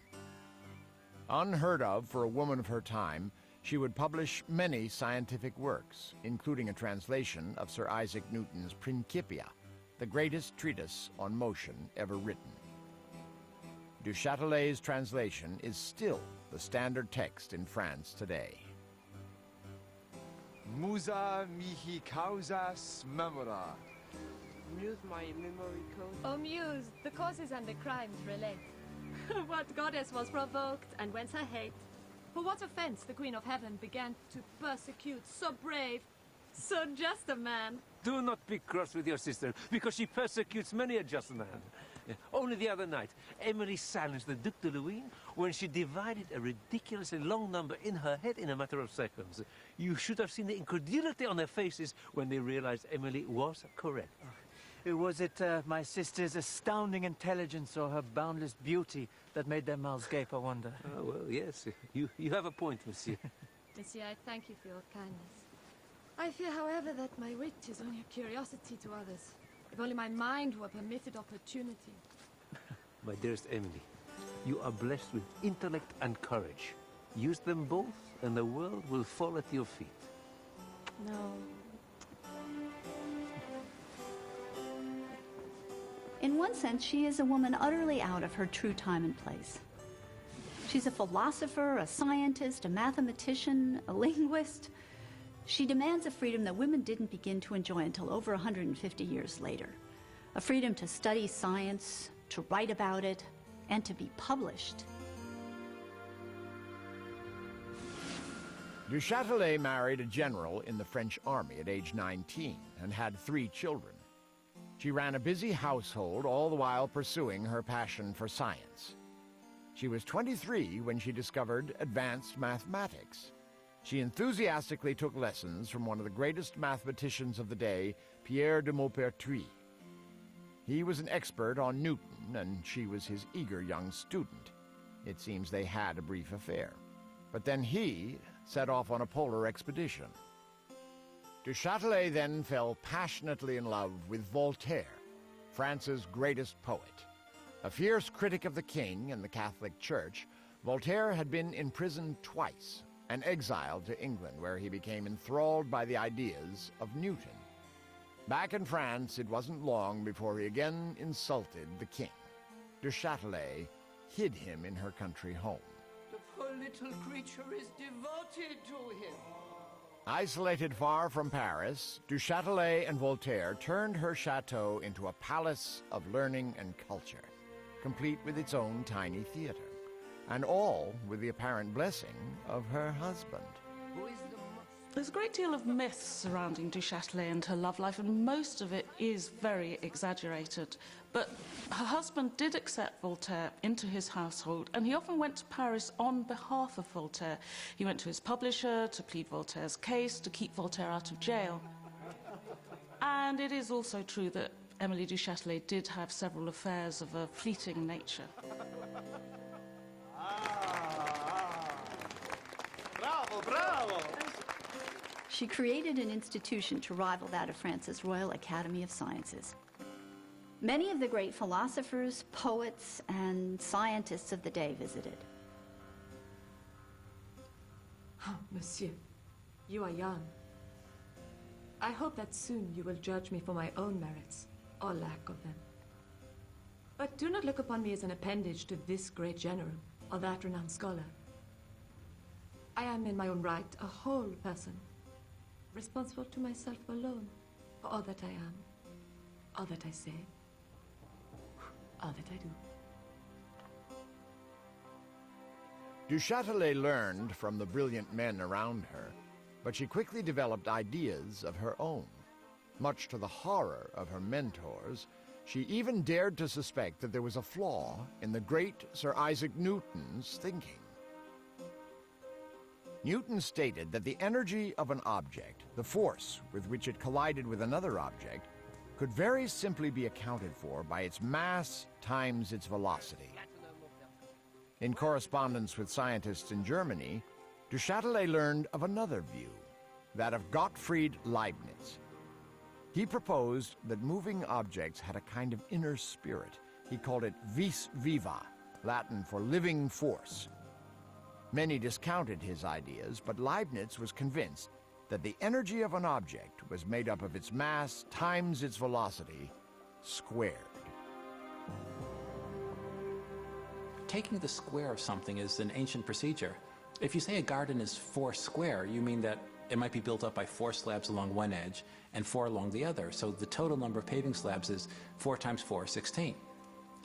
Unheard of for a woman of her time, she would publish many scientific works, including a translation of Sir Isaac Newton's Principia, the greatest treatise on motion ever written. Du Châtelet's translation is still the standard text in France today. Musa mihi causas memora. Muse my memory code. Oh, Muse, the causes and the crimes relate. What goddess was provoked, and whence her hate? For what offense the Queen of Heaven began to persecute so brave, so just a man? Do not be cross with your sister, because she persecutes many a just man. Only the other night, Emily silenced the Duc de Luynes when she divided a ridiculously long number in her head in a matter of seconds. You should have seen the incredulity on their faces when they realized Emily was correct. Was it my sister's astounding intelligence or her boundless beauty that made their mouths gape, I wonder? Oh, well, yes. You have a point, monsieur. Monsieur, I thank you for your kindness. I fear, however, that my wit is only a curiosity to others. If only my mind were permitted opportunity. My dearest Emily, you are blessed with intellect and courage. Use them both, and the world will fall at your feet. No. In one sense, she is a woman utterly out of her true time and place. She's a philosopher, a scientist, a mathematician, a linguist. She demands a freedom that women didn't begin to enjoy until over 150 years later. A freedom to study science, to write about it, and to be published. Du Châtelet married a general in the French army at age 19 and had 3 children. She ran a busy household, all the while pursuing her passion for science. She was 23 when she discovered advanced mathematics. She enthusiastically took lessons from one of the greatest mathematicians of the day, Pierre de Maupertuis. He was an expert on Newton, and she was his eager young student. It seems they had a brief affair. But then he set off on a polar expedition. Du Châtelet then fell passionately in love with Voltaire, France's greatest poet. A fierce critic of the king and the Catholic Church, Voltaire had been imprisoned twice and exiled to England, where he became enthralled by the ideas of Newton. Back in France, it wasn't long before he again insulted the king. Du Châtelet hid him in her country home. The poor little creature is devoted to him. Isolated far from Paris, Du Châtelet and Voltaire turned her chateau into a palace of learning and culture, complete with its own tiny theater, and all with the apparent blessing of her husband. There's a great deal of myths surrounding Du Châtelet and her love life, and most of it is very exaggerated. But her husband did accept Voltaire into his household, and he often went to Paris on behalf of Voltaire. He went to his publisher to plead Voltaire's case, to keep Voltaire out of jail. And it is also true that Émilie du Châtelet did have several affairs of a fleeting nature. bravo! She created an institution to rival that of France's Royal Academy of Sciences. Many of the great philosophers, poets, and scientists of the day visited. Oh, monsieur, you are young. I hope that soon you will judge me for my own merits, or lack of them. But do not look upon me as an appendage to this great general, or that renowned scholar. I am in my own right a whole person, responsible to myself alone for all that I am, all that I say, all that I do. Du Châtelet learned from the brilliant men around her, but she quickly developed ideas of her own. Much to the horror of her mentors, she even dared to suspect that there was a flaw in the great Sir Isaac Newton's thinking. Newton stated that the energy of an object, the force with which it collided with another object, could very simply be accounted for by its mass times its velocity. In correspondence with scientists in Germany, Du Châtelet learned of another view, that of Gottfried Leibniz. He proposed that moving objects had a kind of inner spirit. He called it vis viva, Latin for living force. Many discounted his ideas, but Leibniz was convinced that the energy of an object was made up of its mass times its velocity squared. Taking the square of something is an ancient procedure. If you say a garden is 4 square, you mean that it might be built up by 4 slabs along one edge and 4 along the other. So the total number of paving slabs is 4 times 4, 16.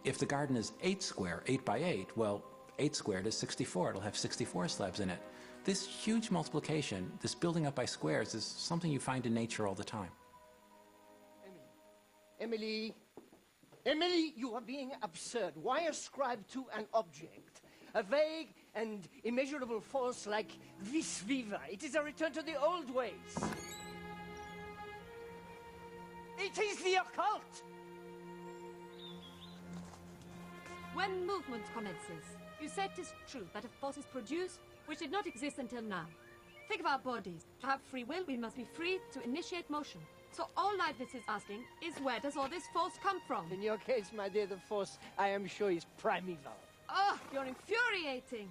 If the garden is 8 square, 8 by 8, well, 8 squared is 64. It'll have 64 slabs in it. This huge multiplication, this building up by squares, is something you find in nature all the time. Emily, Emily, you are being absurd. Why ascribe to an object a vague and immeasurable force like vis viva? It is a return to the old ways. It is the occult. When movement commences, you said it is true that a force is produced which did not exist until now. Think of our bodies. To have free will, we must be free to initiate motion. So all Leibniz is asking is, where does all this force come from? In your case, my dear, the force, I am sure, is primeval. Oh, you're infuriating.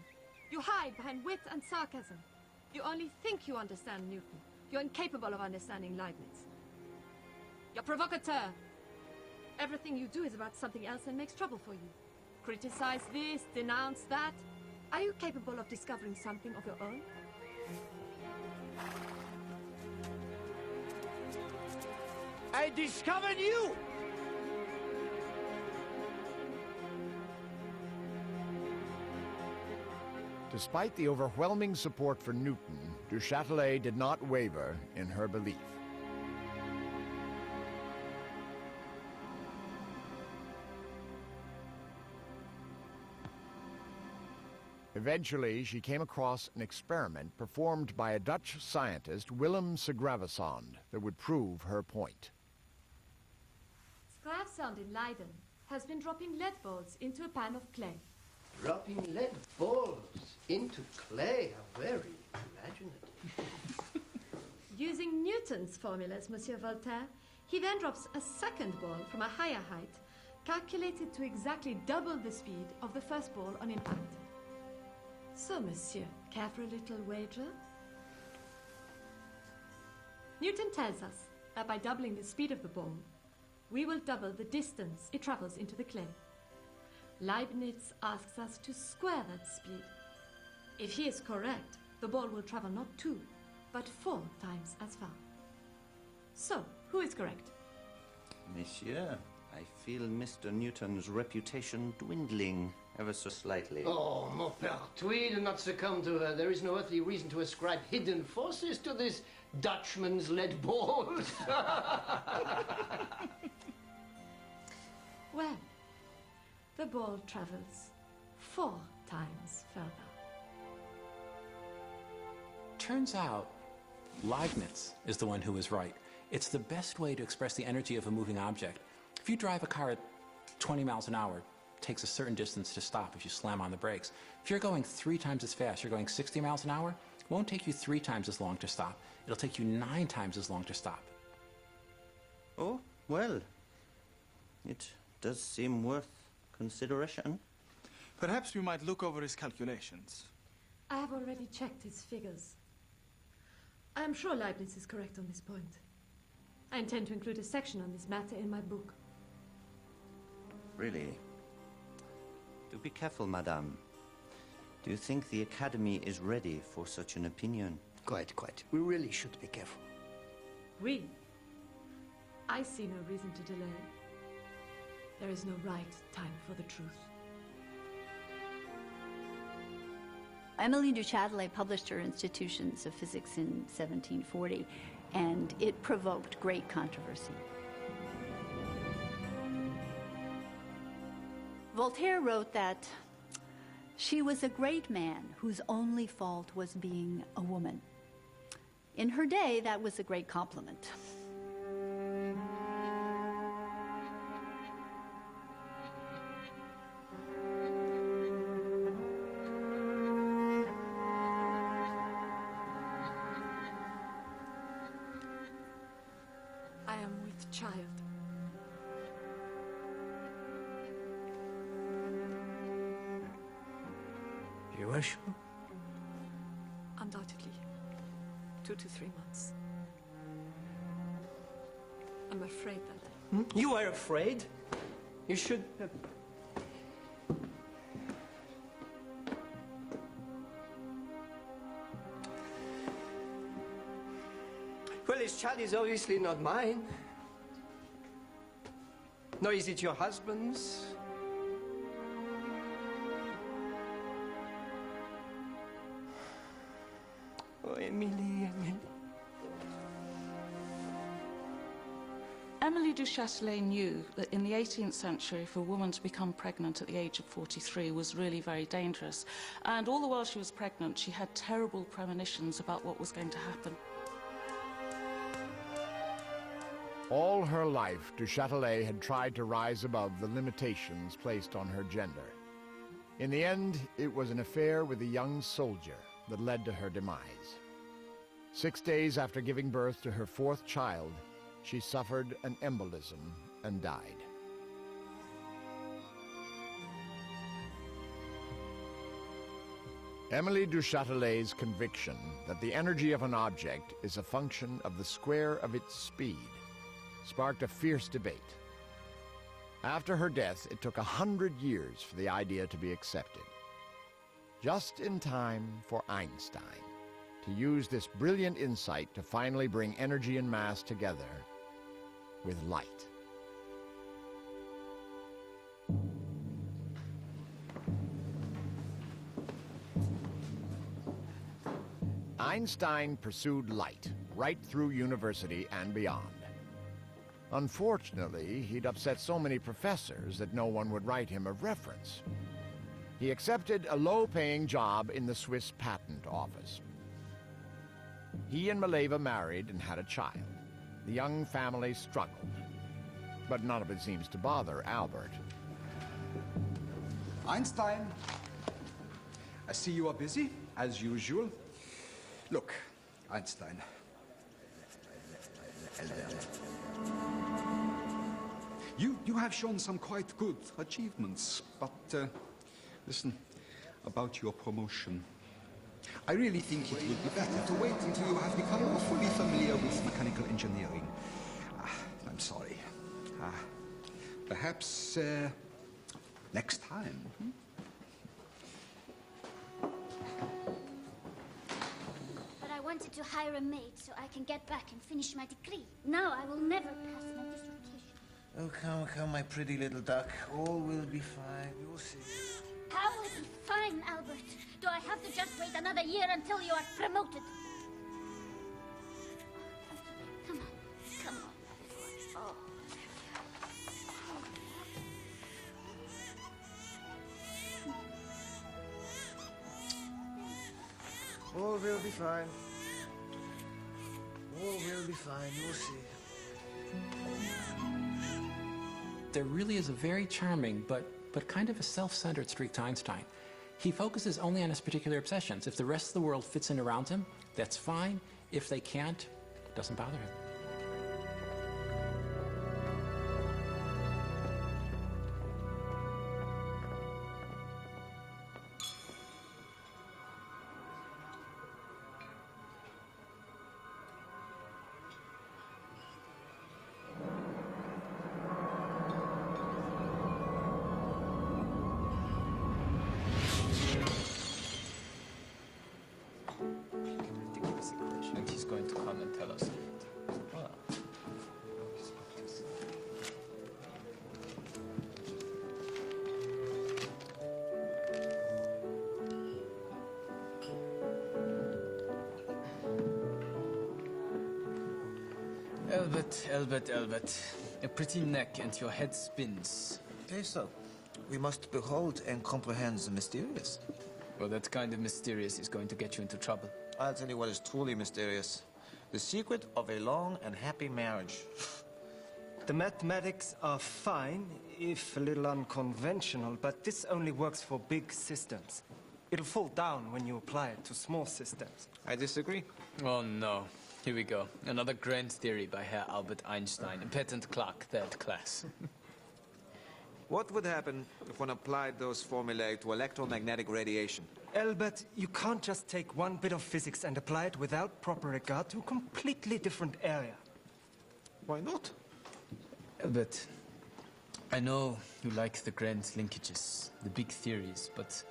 You hide behind wit and sarcasm. You only think you understand Newton. You're incapable of understanding Leibniz. You're provocateur. Everything you do is about something else and makes trouble for you. Criticize this, denounce that. Are you capable of discovering something of your own? I discovered you! Despite the overwhelming support for Newton, Du Châtelet did not waver in her belief. Eventually, she came across an experiment performed by a Dutch scientist, Willem Segravesand, that would prove her point. Segravesand in Leiden has been dropping lead balls into a pan of clay. Dropping lead balls into clay, how very imaginative. Using Newton's formulas, Monsieur Voltaire, he then drops a second ball from a higher height, calculated to exactly double the speed of the first ball on impact. So, monsieur, care for a little wager? Newton tells us that by doubling the speed of the ball, we will double the distance it travels into the clay. Leibniz asks us to square that speed. If he is correct, the ball will travel not 2, but 4 times as far. So, who is correct? Monsieur, I feel Mr. Newton's reputation dwindling ever so slightly. Oh, Maupertuis, do not succumb to her. There is no earthly reason to ascribe hidden forces to this Dutchman's lead balls. Well, the ball travels 4 times further. Turns out, Leibniz is the one who was right. It's the best way to express the energy of a moving object. If you drive a car at 20 miles an hour, it takes a certain distance to stop if you slam on the brakes. If you're going 3 times as fast, you're going 60 miles an hour, It won't take you 3 times as long to stop. It'll take you 9 times as long to stop. Oh, well, it does seem worth consideration. Perhaps we might look over his calculations. I have already checked his figures. I am sure Leibniz is correct on this point. I intend to include a section on this matter in my book. Really? Do be careful, madame. Do you think the Academy is ready for such an opinion? Quite. We really should be careful. We? I see no reason to delay. There is no right time for the truth. Émilie du Châtelet published her Institutions of Physics in 1740, and it provoked great controversy. Voltaire wrote that she was a great man whose only fault was being a woman. In her day, that was a great compliment. I am with child. You are sure? Undoubtedly. 2 to 3 months. I'm afraid that... You are afraid? You should... Well, this child is obviously not mine. Nor is it your husband's. Oh, Emily. Émilie du Châtelet knew that in the 18th century, for a woman to become pregnant at the age of 43 was really very dangerous. And all the while she was pregnant, she had terrible premonitions about what was going to happen. All her life, du Châtelet had tried to rise above the limitations placed on her gender. In the end, it was an affair with a young soldier that led to her demise. 6 days after giving birth to her 4th child, she suffered an embolism and died. Émilie du Châtelet's conviction that the energy of an object is a function of the square of its speed sparked a fierce debate. After her death, it took 100 years for the idea to be accepted. Just in time for Einstein to use this brilliant insight to finally bring energy and mass together with light. Einstein pursued light right through university and beyond. Unfortunately, he'd upset so many professors that no one would write him a reference. He accepted a low-paying job in the Swiss patent office. He and Mileva married and had a child. The young family struggled, but none of it seems to bother Albert. Einstein, I see you are busy, as usual. Look, Einstein. You have shown some quite good achievements, but listen, about your promotion. I really think it would be better to wait until you have become more fully familiar with mechanical engineering. I'm sorry. Perhaps next time. But I wanted to hire a maid so I can get back and finish my degree. Now I will never pass my dissertation. Oh, come, my pretty little duck. All will be fine. You will see. How will it be fine, Albert? Do I have to just wait another year until you are promoted? Come on. Oh. All will be fine. All will be fine. You will see. There really is a very charming but kind of a self-centered streak to Einstein. He focuses only on his particular obsessions. If the rest of the world fits in around him, that's fine. If they can't, it doesn't bother him. And he's going to come and tell us. Well. Albert. A pretty neck and your head spins. So, we must behold and comprehend the mysterious. Well, that kind of mysterious is going to get you into trouble. I'll tell you what is truly mysterious. The secret of a long and happy marriage. The mathematics are fine, if a little unconventional, but this only works for big systems. It'll fall down when you apply it to small systems. I disagree. Oh, no. Here we go. Another grand theory by Herr Albert Einstein, a patent clock, third class. What would happen if one applied those formulae to electromagnetic radiation? Albert, you can't just take one bit of physics and apply it without proper regard to a completely different area. Why not? Albert, I know you like the grand linkages, the big theories, but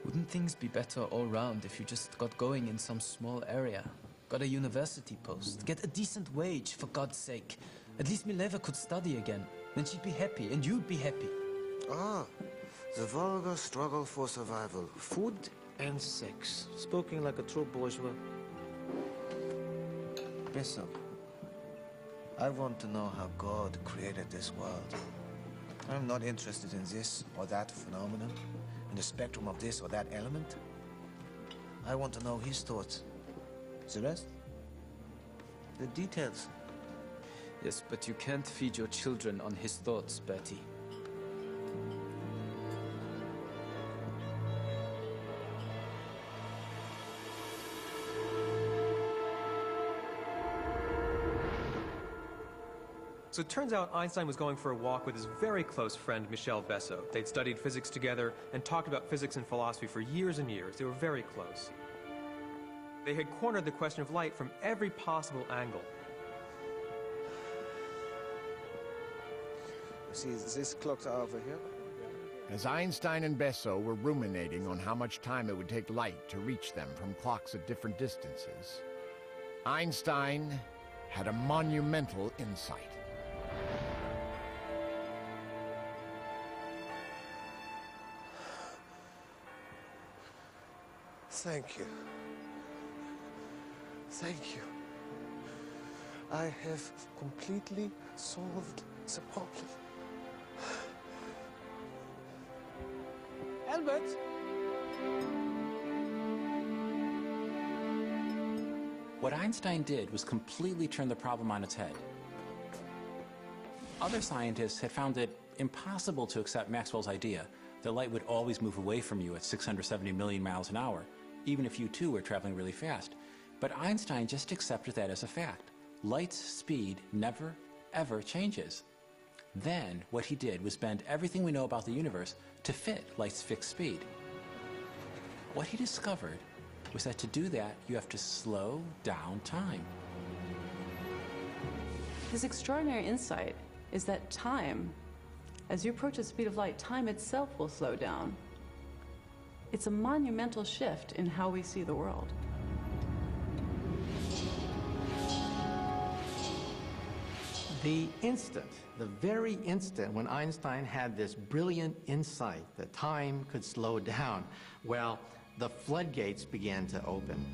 wouldn't things be better all round if you just got going in some small area? Got a university post, get a decent wage, for God's sake. At least Mileva could study again. Then she'd be happy, and you'd be happy. Ah, the vulgar struggle for survival. Food and sex. Spoken like a true bourgeois. Bessel, I want to know how God created this world. I'm not interested in this or that phenomenon, in the spectrum of this or that element. I want to know his thoughts. The rest? The details. Yes, but you can't feed your children on his thoughts, Bertie. So it turns out Einstein was going for a walk with his very close friend, Michel Besso. They'd studied physics together and talked about physics and philosophy for years and years. They were very close. They had cornered the question of light from every possible angle. See, this clock's over here. As Einstein and Besso were ruminating on how much time it would take light to reach them from clocks at different distances, Einstein had a monumental insight. Thank you. Thank you. I have completely solved the problem. Albert! What Einstein did was completely turn the problem on its head. Other scientists had found it impossible to accept Maxwell's idea that light would always move away from you at 670 million miles an hour, even if you too were traveling really fast. But Einstein just accepted that as a fact. Light's speed never, ever changes. Then, what he did was bend everything we know about the universe to fit light's fixed speed. What he discovered was that to do that, you have to slow down time. His extraordinary insight is that time, as you approach the speed of light, time itself will slow down. It's a monumental shift in how we see the world. The very instant when Einstein had this brilliant insight that time could slow down, well, the floodgates began to open.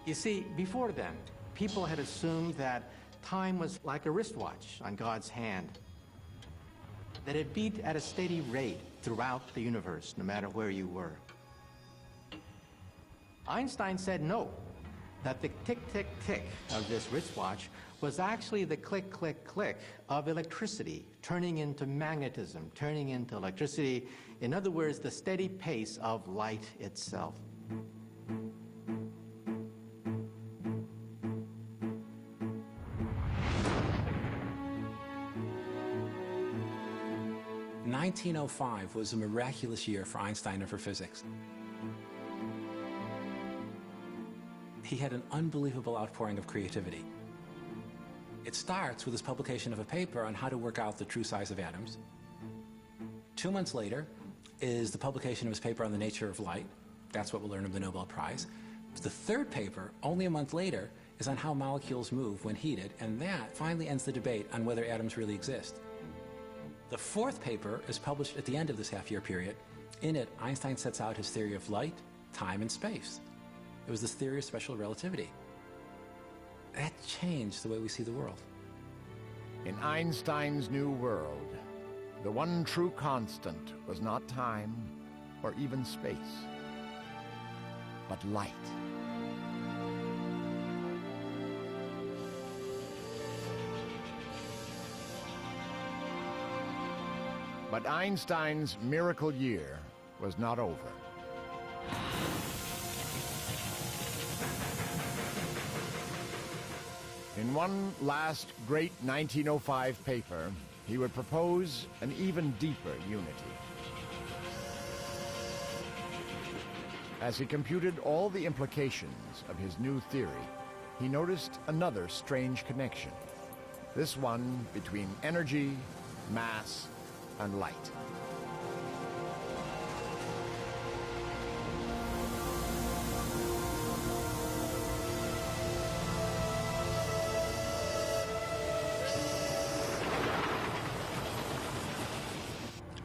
You see, before then, people had assumed that time was like a wristwatch on God's hand, that it beat at a steady rate throughout the universe, no matter where you were. Einstein said no, that the tick-tick-tick of this wristwatch was actually the click, click, click of electricity, turning into magnetism, turning into electricity. In other words, the steady pace of light itself. "1905 was a miraculous year for Einstein and for physics. He had an unbelievable outpouring of creativity. It starts with his publication of a paper on how to work out the true size of atoms. 2 months later is the publication of his paper on the nature of light. That's what will earn him the Nobel Prize. The third paper, only a month later, is on how molecules move when heated, and that finally ends the debate on whether atoms really exist. The fourth paper is published at the end of this half-year period. In it, Einstein sets out his theory of light, time, and space. It was this theory of special relativity. That changed the way we see the world. In Einstein's new world, the one true constant was not time or even space, but light. But Einstein's miracle year was not over. In one last great 1905 paper, he would propose an even deeper unity. As he computed all the implications of his new theory, he noticed another strange connection. This one between energy, mass, and light.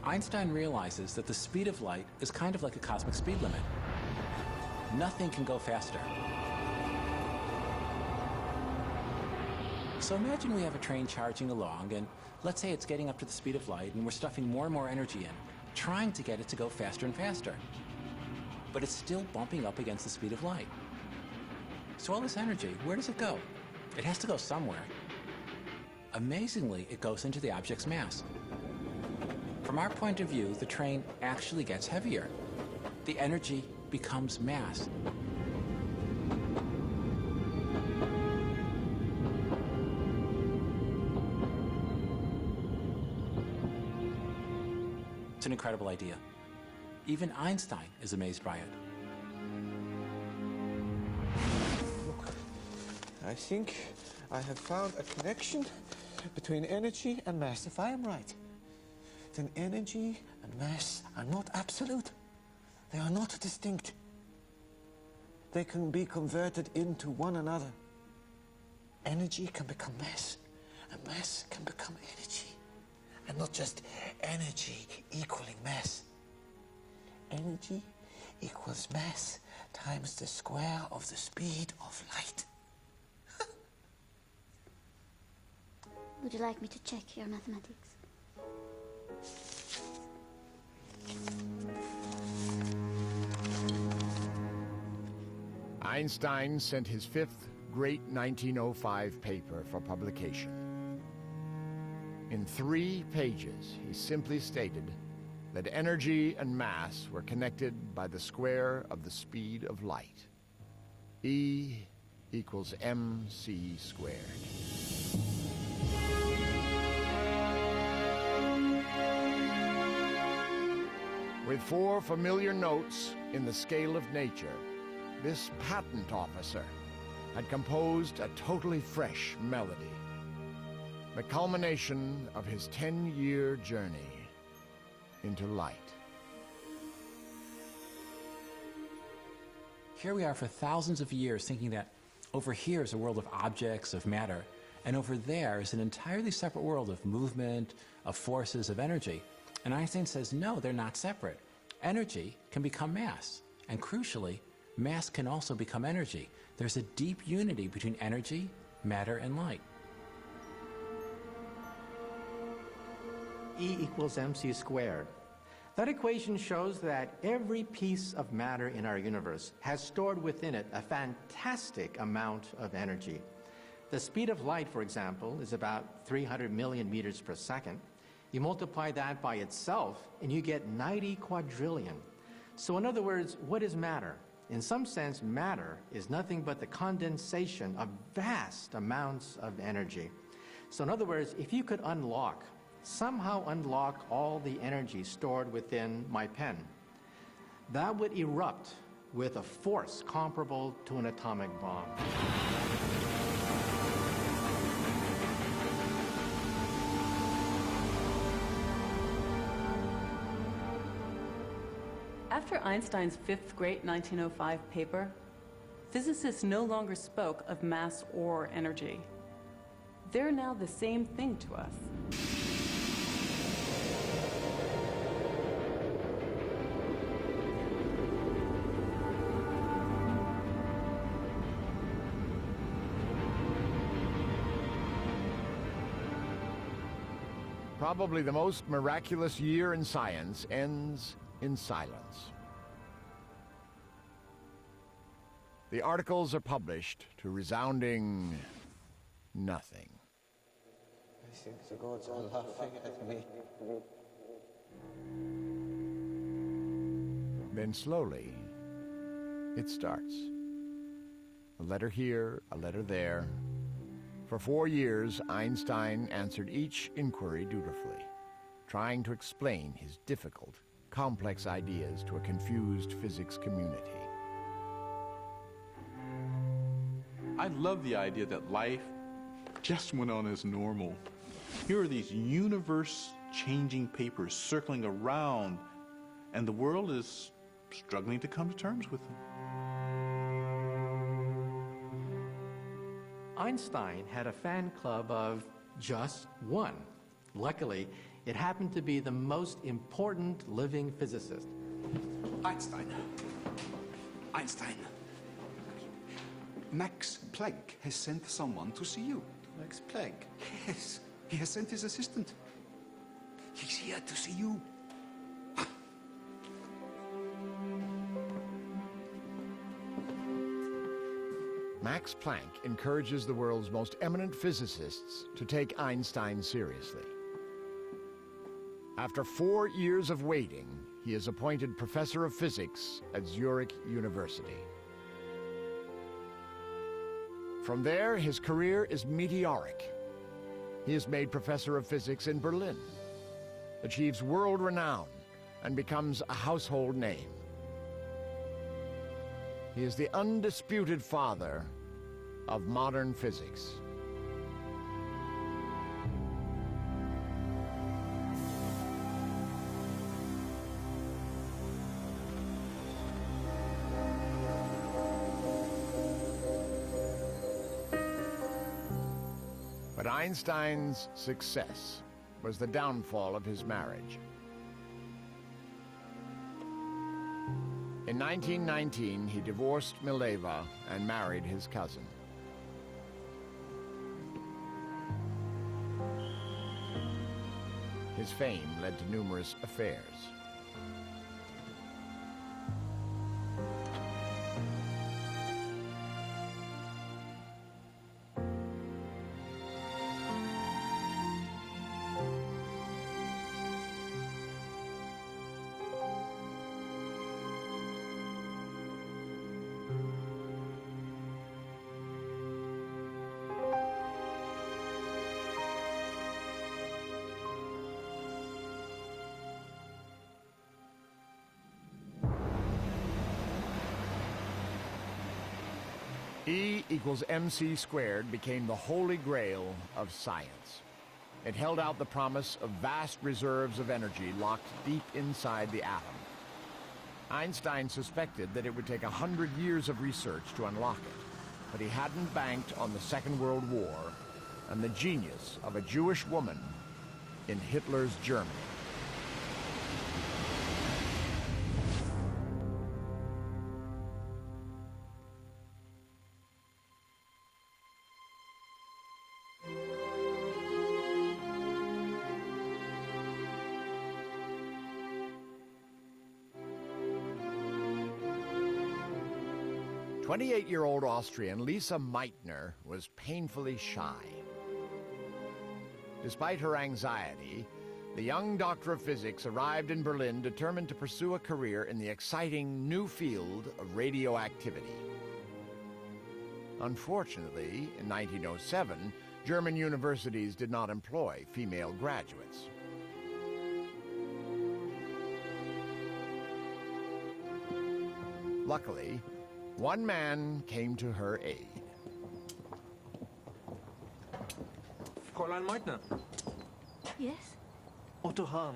Einstein realizes that the speed of light is kind of like a cosmic speed limit. Nothing can go faster. So imagine we have a train charging along, and let's say it's getting up to the speed of light, and we're stuffing more and more energy in, trying to get it to go faster and faster. But it's still bumping up against the speed of light. So all this energy, where does it go? It has to go somewhere. Amazingly, it goes into the object's mass. From our point of view, the train actually gets heavier. The energy becomes mass. It's an incredible idea. Even Einstein is amazed by it. Look, I think I have found a connection between energy and mass, if I am right. Then energy and mass are not absolute. They are not distinct. They can be converted into one another. Energy can become mass, and mass can become energy. And not just energy equaling mass. Energy equals mass times the square of the speed of light. Would you like me to check your mathematics? Einstein sent his fifth great 1905 paper for publication. In 3 pages, he simply stated that energy and mass were connected by the square of the speed of light. E equals mc squared. With 4 familiar notes in the scale of nature, this patent officer had composed a totally fresh melody, the culmination of his 10-year journey into light. Here we are for thousands of years thinking that over here is a world of objects, of matter, and over there is an entirely separate world of movement, of forces, of energy. And Einstein says, no, they're not separate. Energy can become mass, and crucially, mass can also become energy. There's a deep unity between energy, matter, and light. E equals mc squared. That equation shows that every piece of matter in our universe has stored within it a fantastic amount of energy. The speed of light, for example, is about 300 million meters per second. You multiply that by itself, and you get 90 quadrillion. So in other words, what is matter? In some sense, matter is nothing but the condensation of vast amounts of energy. So in other words, if you could somehow unlock all the energy stored within my pen, that would erupt with a force comparable to an atomic bomb. After Einstein's fifth great 1905 paper, physicists no longer spoke of mass or energy. They're now the same thing to us. Probably the most miraculous year in science ends in silence. The articles are published to resounding nothing. I think the gods are laughing at me. Then slowly, it starts. A letter here, a letter there. For 4 years, Einstein answered each inquiry dutifully, trying to explain his difficult, complex ideas to a confused physics community. I love the idea that life just went on as normal. Here are these universe-changing papers circling around, and the world is struggling to come to terms with them. Einstein had a fan club of just one. Luckily, it happened to be the most important living physicist. Einstein. Max Planck has sent someone to see you. Max Planck? Yes, he has sent his assistant. He's here to see you. Max Planck encourages the world's most eminent physicists to take Einstein seriously. After 4 years of waiting, he is appointed professor of physics at Zurich University. From there, his career is meteoric. He is made professor of physics in Berlin, achieves world renown, and becomes a household name. He is the undisputed father of modern physics. But Einstein's success was the downfall of his marriage. In 1919, he divorced Mileva and married his cousin. His fame led to numerous affairs. E equals mc squared became the holy grail of science. It held out the promise of vast reserves of energy locked deep inside the atom. Einstein suspected that it would take 100 years of research to unlock it, but he hadn't banked on the Second World War and the genius of a Jewish woman in Hitler's Germany. 28-year-old Austrian Lisa Meitner was painfully shy. Despite her anxiety, the young doctor of physics arrived in Berlin determined to pursue a career in the exciting new field of radioactivity. Unfortunately, in 1907, German universities did not employ female graduates. Luckily, one man came to her aid. Fräulein Meitner. Yes? Otto Hahn.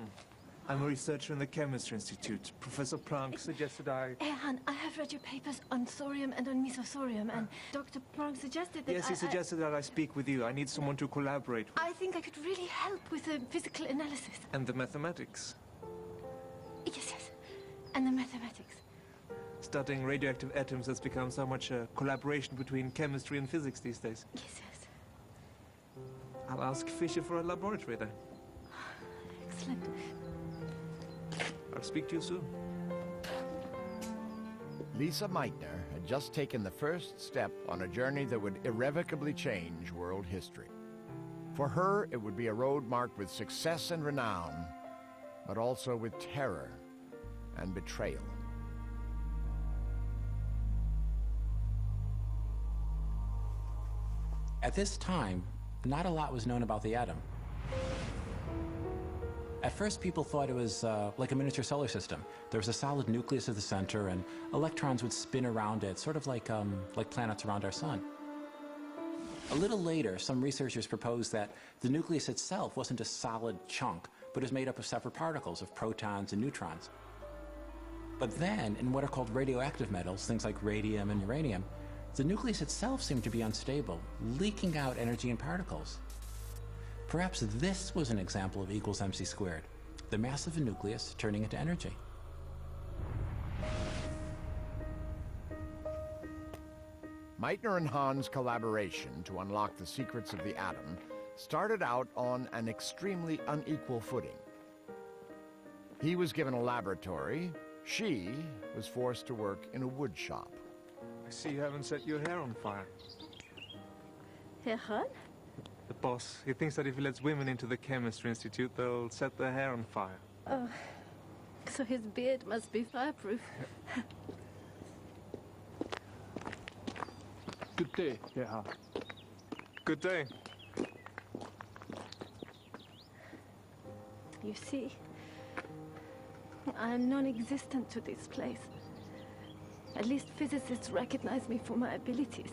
I'm a researcher in the Chemistry Institute. Professor Planck suggested I... Herr Hahn, I have read your papers on thorium and on mesothorium, and Dr. Planck suggested that Yes, he suggested that I speak with you. I need someone to collaborate with. I think I could really help with the physical analysis. And the mathematics. Yes, yes. And the mathematics. Studying radioactive atoms has become so much a collaboration between chemistry and physics these days. Yes, yes. I'll ask Fischer for a laboratory then. Excellent. I'll speak to you soon. Lisa Meitner had just taken the first step on a journey that would irrevocably change world history. For her, it would be a road marked with success and renown, but also with terror and betrayal. At this time, not a lot was known about the atom. At first, people thought it was like a miniature solar system. There was a solid nucleus at the center, and electrons would spin around it, sort of like planets around our sun. A little later, some researchers proposed that the nucleus itself wasn't a solid chunk, but is made up of separate particles of protons and neutrons. But then, in what are called radioactive metals, things like radium and uranium, the nucleus itself seemed to be unstable, leaking out energy and particles. Perhaps this was an example of E equals mc squared, the mass of a nucleus turning into energy. Meitner and Hahn's collaboration to unlock the secrets of the atom started out on an extremely unequal footing. He was given a laboratory. She was forced to work in a wood shop. I see you haven't set your hair on fire. Herr Hahn? The boss, he thinks that if he lets women into the Chemistry Institute, they'll set their hair on fire. Oh, so his beard must be fireproof. Good day, Herr Hahn. Good day. You see, I am non-existent to this place. At least physicists recognize me for my abilities.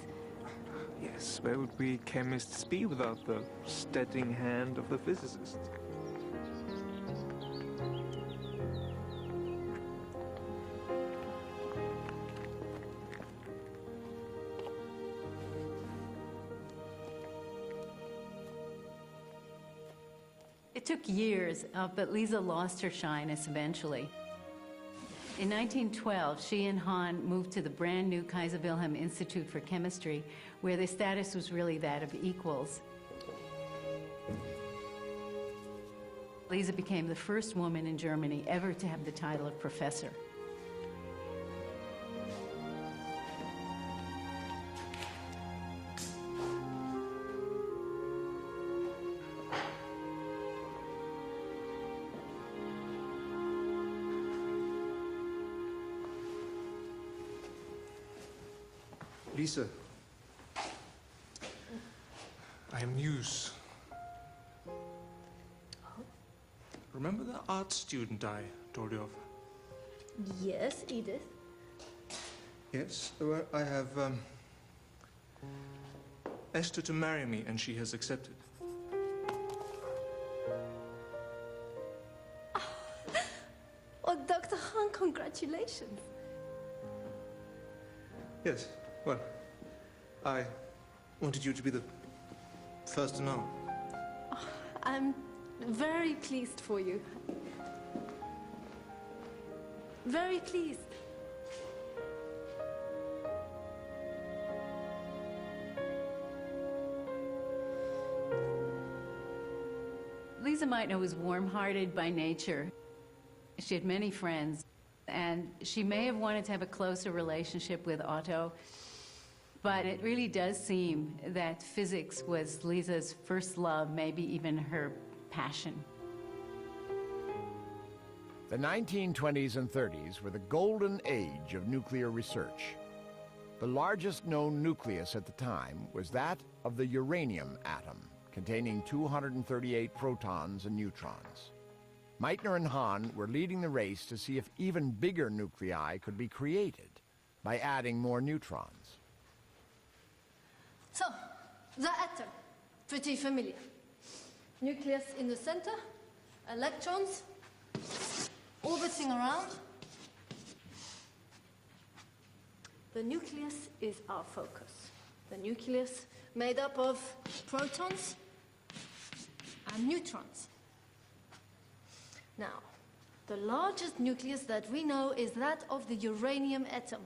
Yes, where would we chemists be without the steadying hand of the physicist? It took years, but Lisa lost her shyness eventually. In 1912, she and Hahn moved to the brand new Kaiser Wilhelm Institute for Chemistry, where their status was really that of equals. Lisa became the first woman in Germany ever to have the title of professor. Lisa, I am news. Remember the art student I told you of? Yes, Edith. Yes, well, I have asked her to marry me, and she has accepted. Oh, Dr. Hahn, congratulations. Yes, well, I wanted you to be the first to know. I'm very pleased for you. Very pleased. Lisa Meitner was warm-hearted by nature. She had many friends, and she may have wanted to have a closer relationship with Otto, But it really does seem that physics was Lisa's first love, maybe even her passion. The 1920s and 30s were the golden age of nuclear research. The largest known nucleus at the time was that of the uranium atom, containing 238 protons and neutrons. Meitner and Hahn were leading the race to see if even bigger nuclei could be created by adding more neutrons. So, the atom, pretty familiar. Nucleus in the center, electrons orbiting around. The nucleus is our focus. The nucleus made up of protons and neutrons. Now, the largest nucleus that we know is that of the uranium atom.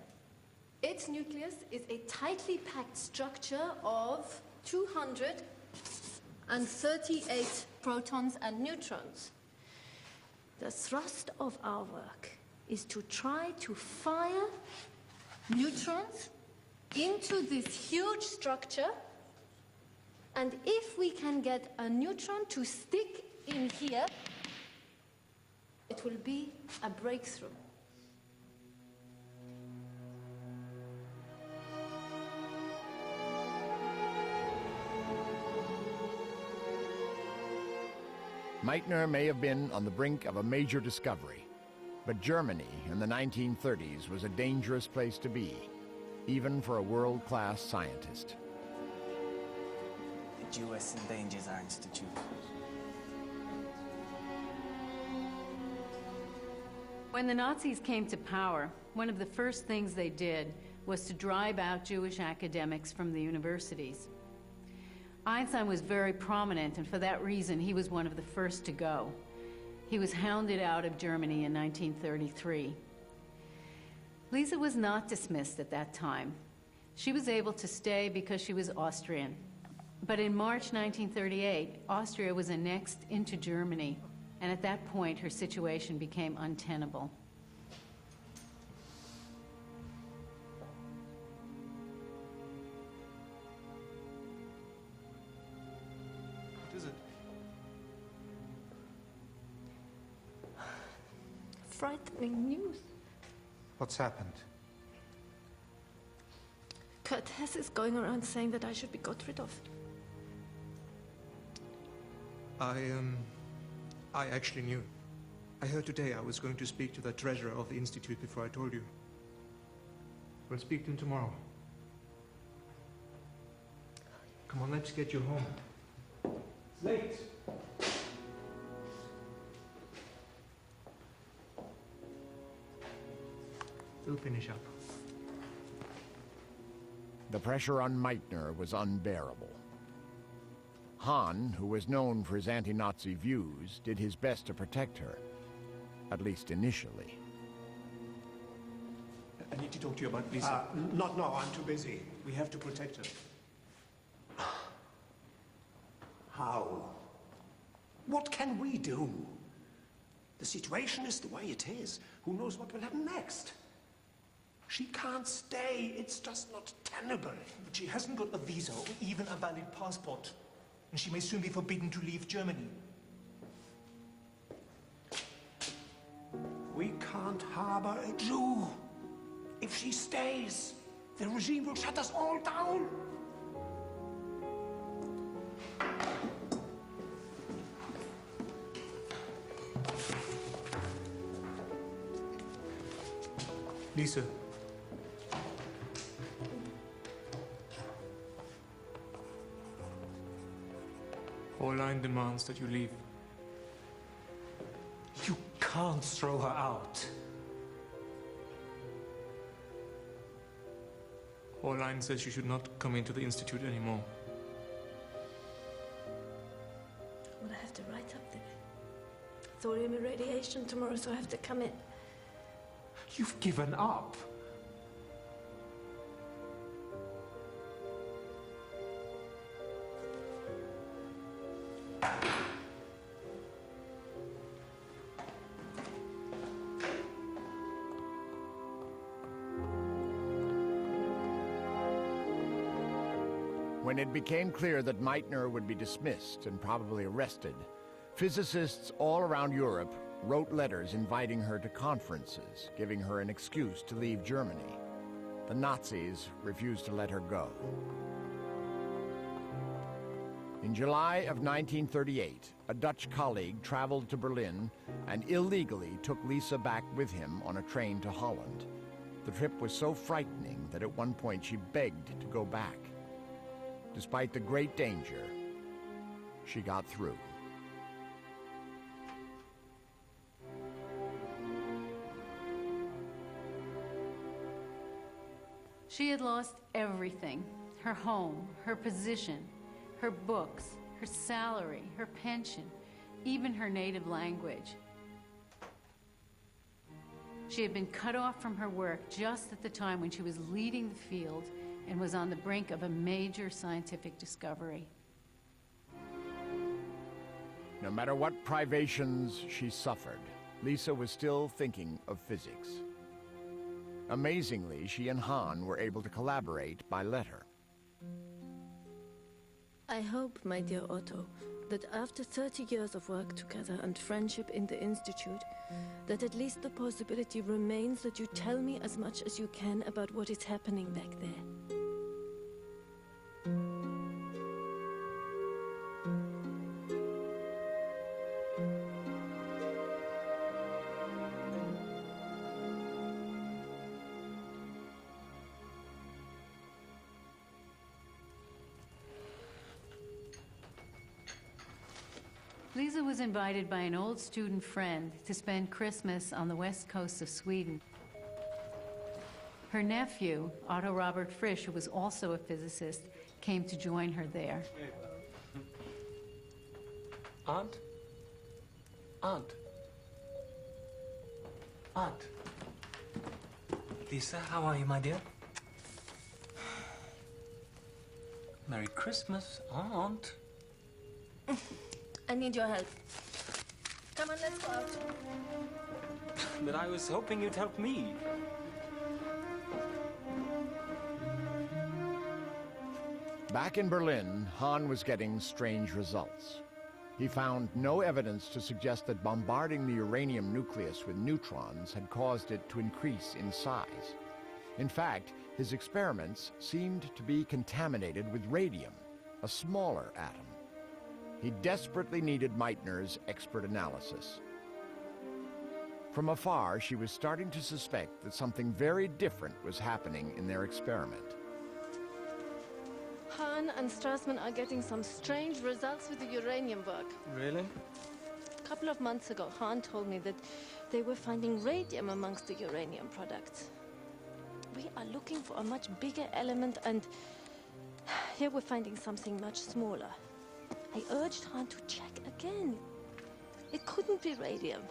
Its nucleus is a tightly packed structure of 238 protons and neutrons. The thrust of our work is to try to fire neutrons into this huge structure, and if we can get a neutron to stick in here, it will be a breakthrough. Meitner may have been on the brink of a major discovery, but Germany in the 1930s was a dangerous place to be, even for a world-class scientist. The US endangers our institute. When the Nazis came to power, one of the first things they did was to drive out Jewish academics from the universities. Einstein was very prominent, and for that reason, he was one of the first to go. He was hounded out of Germany in 1933. Lisa was not dismissed at that time. She was able to stay because she was Austrian. But in March 1938, Austria was annexed into Germany, and at that point, her situation became untenable. What is it? Frightening news. What's happened? Kurt Hess is going around saying that I should be got rid of. I actually knew. I heard today I was going to speak to the treasurer of the institute before I told you. We'll speak to him tomorrow. Come on, let's get you home. It's late. We'll finish up. The pressure on Meitner was unbearable. Hahn, who was known for his anti-Nazi views, did his best to protect her, at least initially. I need to talk to you about Lisa. Not now, I'm too busy. We have to protect her. How? What can we do? The situation is the way it is. Who knows what will happen next? She can't stay. It's just not tenable. But she hasn't got a visa or even a valid passport. And she may soon be forbidden to leave Germany. We can't harbor a Jew. If she stays, the regime will shut us all down. Lisa. Orline demands that you leave. You can't throw her out. Orline says you should not come into the institute anymore. Well, I have to write up then. Thorium irradiation tomorrow, so I have to come in. You've given up. When it became clear that Meitner would be dismissed and probably arrested, physicists all around Europe wrote letters inviting her to conferences, giving her an excuse to leave Germany. The Nazis refused to let her go. In July of 1938, a Dutch colleague traveled to Berlin and illegally took Lisa back with him on a train to Holland. The trip was so frightening that at one point she begged to go back. Despite the great danger, she got through. She had lost everything: her home, her position, her books, her salary, her pension, even her native language. She had been cut off from her work just at the time when she was leading the field and was on the brink of a major scientific discovery. No matter what privations she suffered, Lisa was still thinking of physics. Amazingly, she and Han were able to collaborate by letter. I hope, my dear Otto, that after 30 years of work together and friendship in the Institute, that at least the possibility remains that you tell me as much as you can about what is happening back there. Lisa was invited by an old student friend to spend Christmas on the west coast of Sweden. Her nephew, Otto Robert Frisch, who was also a physicist, came to join her there. Aunt? Aunt? Aunt? Lisa, how are you, my dear? Merry Christmas, Aunt. I need your help. Come on, let's go out. But I was hoping you'd help me. Back in Berlin, Han was getting strange results. He found no evidence to suggest that bombarding the uranium nucleus with neutrons had caused it to increase in size. In fact, his experiments seemed to be contaminated with radium, a smaller atom. He desperately needed Meitner's expert analysis. From afar, she was starting to suspect that something very different was happening in their experiment. Han and Strassman are getting some strange results with the uranium work. Really? A couple of months ago, Han told me that they were finding radium amongst the uranium products. We are looking for a much bigger element, and here we're finding something much smaller. I urged Han to check again. It couldn't be radium.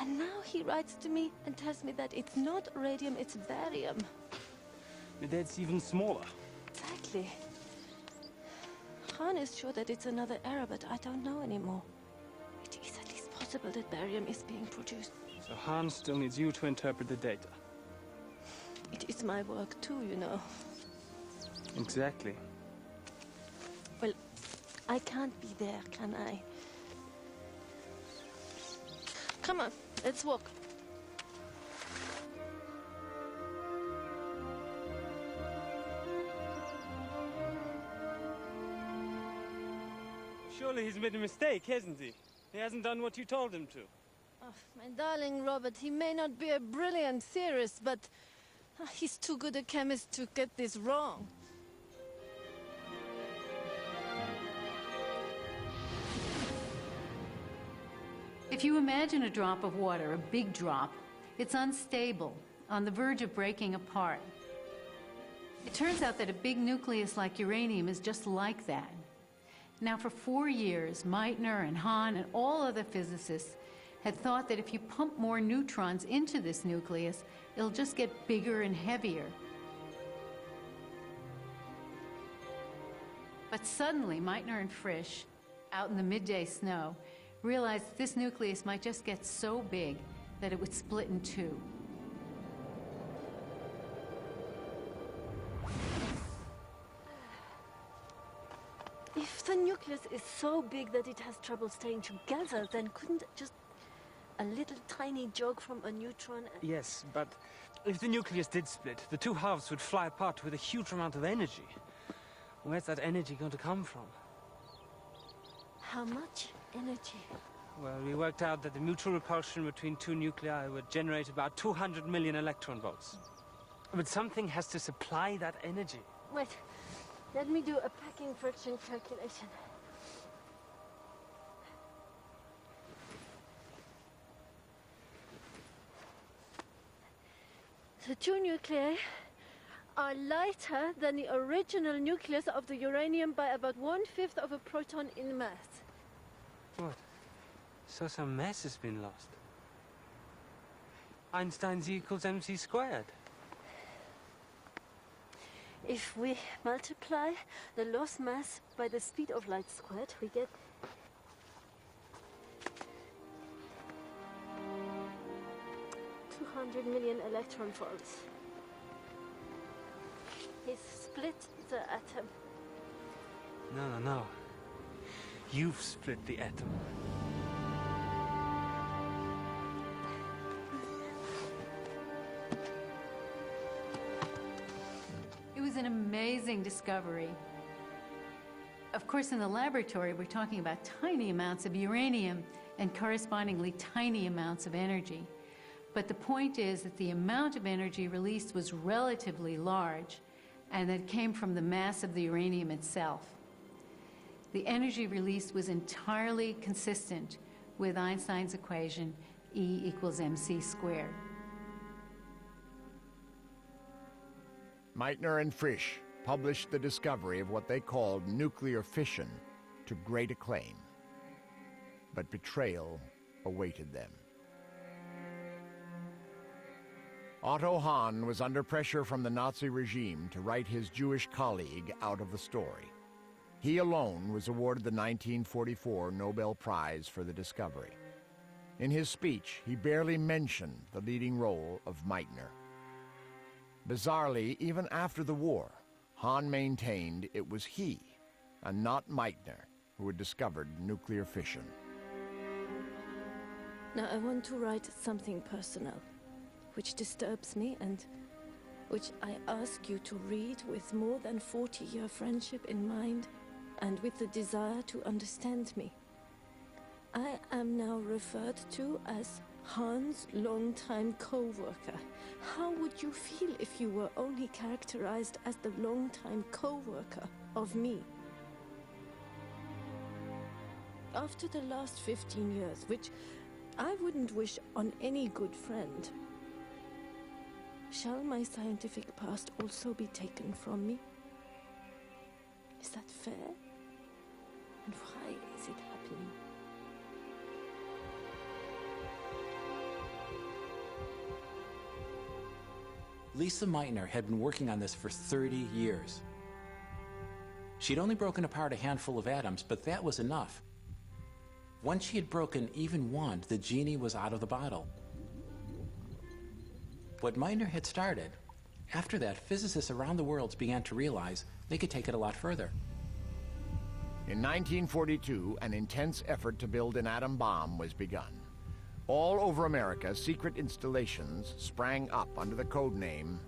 And now he writes to me and tells me that it's not radium, it's barium. That's even smaller. Exactly. Han is sure that it's another error, but I don't know anymore. It is at least possible that barium is being produced. So Han still needs you to interpret the data. It is my work too, you know. Exactly. Well, I can't be there, can I? Come on, let's walk. Surely he's made a mistake, hasn't he? He hasn't done what you told him to. Oh, my darling Robert, he may not be a brilliant theorist, but he's too good a chemist to get this wrong. If you imagine a drop of water, a big drop, it's unstable, on the verge of breaking apart. It turns out that a big nucleus like uranium is just like that. Now, for 4 years, Meitner and Han and all other physicists had thought that if you pump more neutrons into this nucleus, it'll just get bigger and heavier. But suddenly, Meitner and Frisch, out in the midday snow, realized this nucleus might just get so big that it would split in two. If the nucleus is so big that it has trouble staying together, then couldn't just a little tiny joke from a neutron... Yes, but if the nucleus did split, the two halves would fly apart with a huge amount of energy. Where's that energy going to come from? How much energy? Well, we worked out that the mutual repulsion between two nuclei would generate about 200 million electron volts. But something has to supply that energy. Wait, let me do a packing friction calculation. The two nuclei are lighter than the original nucleus of the uranium by about 1/5 of a proton in mass. What? So some mass has been lost. Einstein's E equals mc squared. If we multiply the lost mass by the speed of light squared, we get 200 million electron volts. He's split the atom. No. You've split the atom. It was an amazing discovery. Of course, in the laboratory, we're talking about tiny amounts of uranium and correspondingly tiny amounts of energy. But the point is that the amount of energy released was relatively large, and that it came from the mass of the uranium itself. The energy released was entirely consistent with Einstein's equation, E equals mc squared. Meitner and Frisch published the discovery of what they called nuclear fission to great acclaim. But betrayal awaited them. Otto Hahn was under pressure from the Nazi regime to write his Jewish colleague out of the story. He alone was awarded the 1944 Nobel Prize for the discovery. In his speech, he barely mentioned the leading role of Meitner. Bizarrely, even after the war, Hahn maintained it was he, and not Meitner, who had discovered nuclear fission. Now I want to write something personal, which disturbs me and which I ask you to read with more than 40-year friendship in mind and with the desire to understand me. I am now referred to as Hahn's longtime co-worker. How would you feel if you were only characterized as the longtime co-worker of me? After the last 15 years, which I wouldn't wish on any good friend, shall my scientific past also be taken from me? Is that fair? And why is it happening? Lisa Meitner had been working on this for 30 years. She'd only broken apart a handful of atoms, but that was enough. Once she had broken even one, the genie was out of the bottle. What Meitner had started, after that, physicists around the world began to realize they could take it a lot further. In 1942, an intense effort to build an atom bomb was begun. All over America, secret installations sprang up under the code name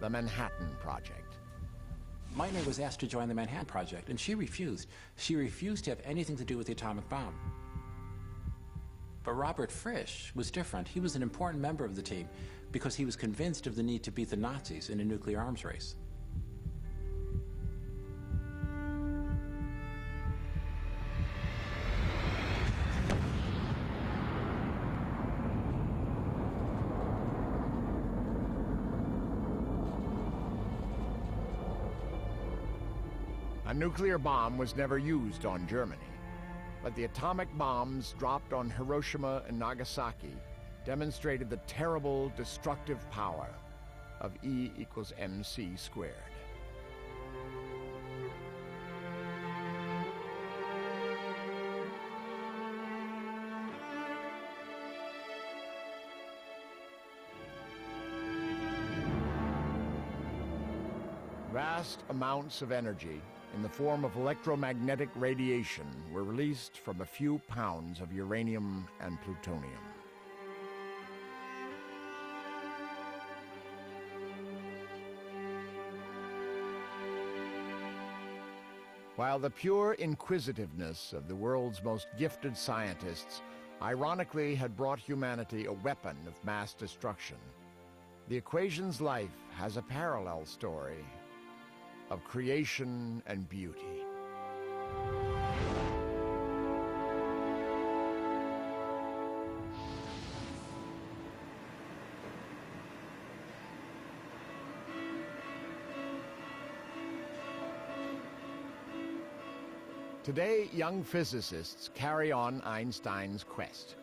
the Manhattan Project. Meitner was asked to join the Manhattan Project, and she refused. She refused to have anything to do with the atomic bomb. But Robert Frisch was different. He was an important member of the team because he was convinced of the need to beat the Nazis in a nuclear arms race. A nuclear bomb was never used on Germany, but the atomic bombs dropped on Hiroshima and Nagasaki demonstrated the terrible destructive power of E equals mc squared. Vast amounts of energy in the form of electromagnetic radiation were released from a few pounds of uranium and plutonium. While the pure inquisitiveness of the world's most gifted scientists ironically had brought humanity a weapon of mass destruction, the equation's life has a parallel story of creation and beauty. Today, young physicists carry on Einstein's quest.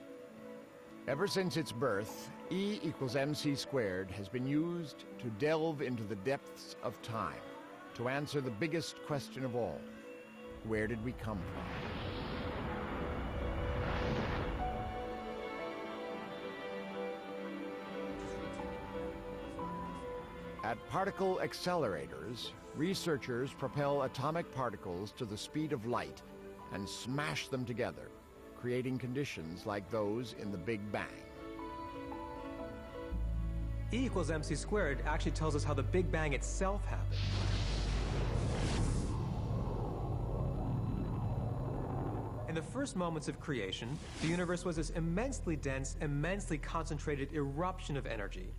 Ever since its birth, E equals mc squared has been used to delve into the depths of time, to answer the biggest question of all: where did we come from? At particle accelerators, researchers propel atomic particles to the speed of light and smash them together, creating conditions like those in the Big Bang. E equals mc squared actually tells us how the Big Bang itself happened. In the first moments of creation, the universe was this immensely dense, immensely concentrated eruption of energy.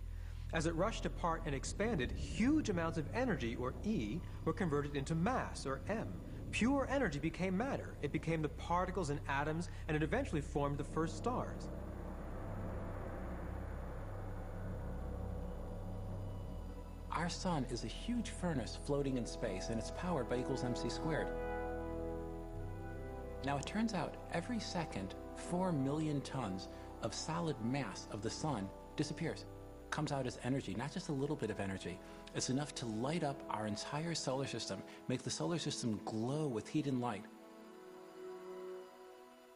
As it rushed apart and expanded, huge amounts of energy, or E, were converted into mass, or M. Pure energy became matter. It became the particles and atoms, and it eventually formed the first stars. Our sun is a huge furnace floating in space, and it's powered by E equals mc squared. Now, it turns out every second, 4 million tons of solid mass of the sun disappears. Comes out as energy, not just a little bit of energy. It's enough to light up our entire solar system, make the solar system glow with heat and light.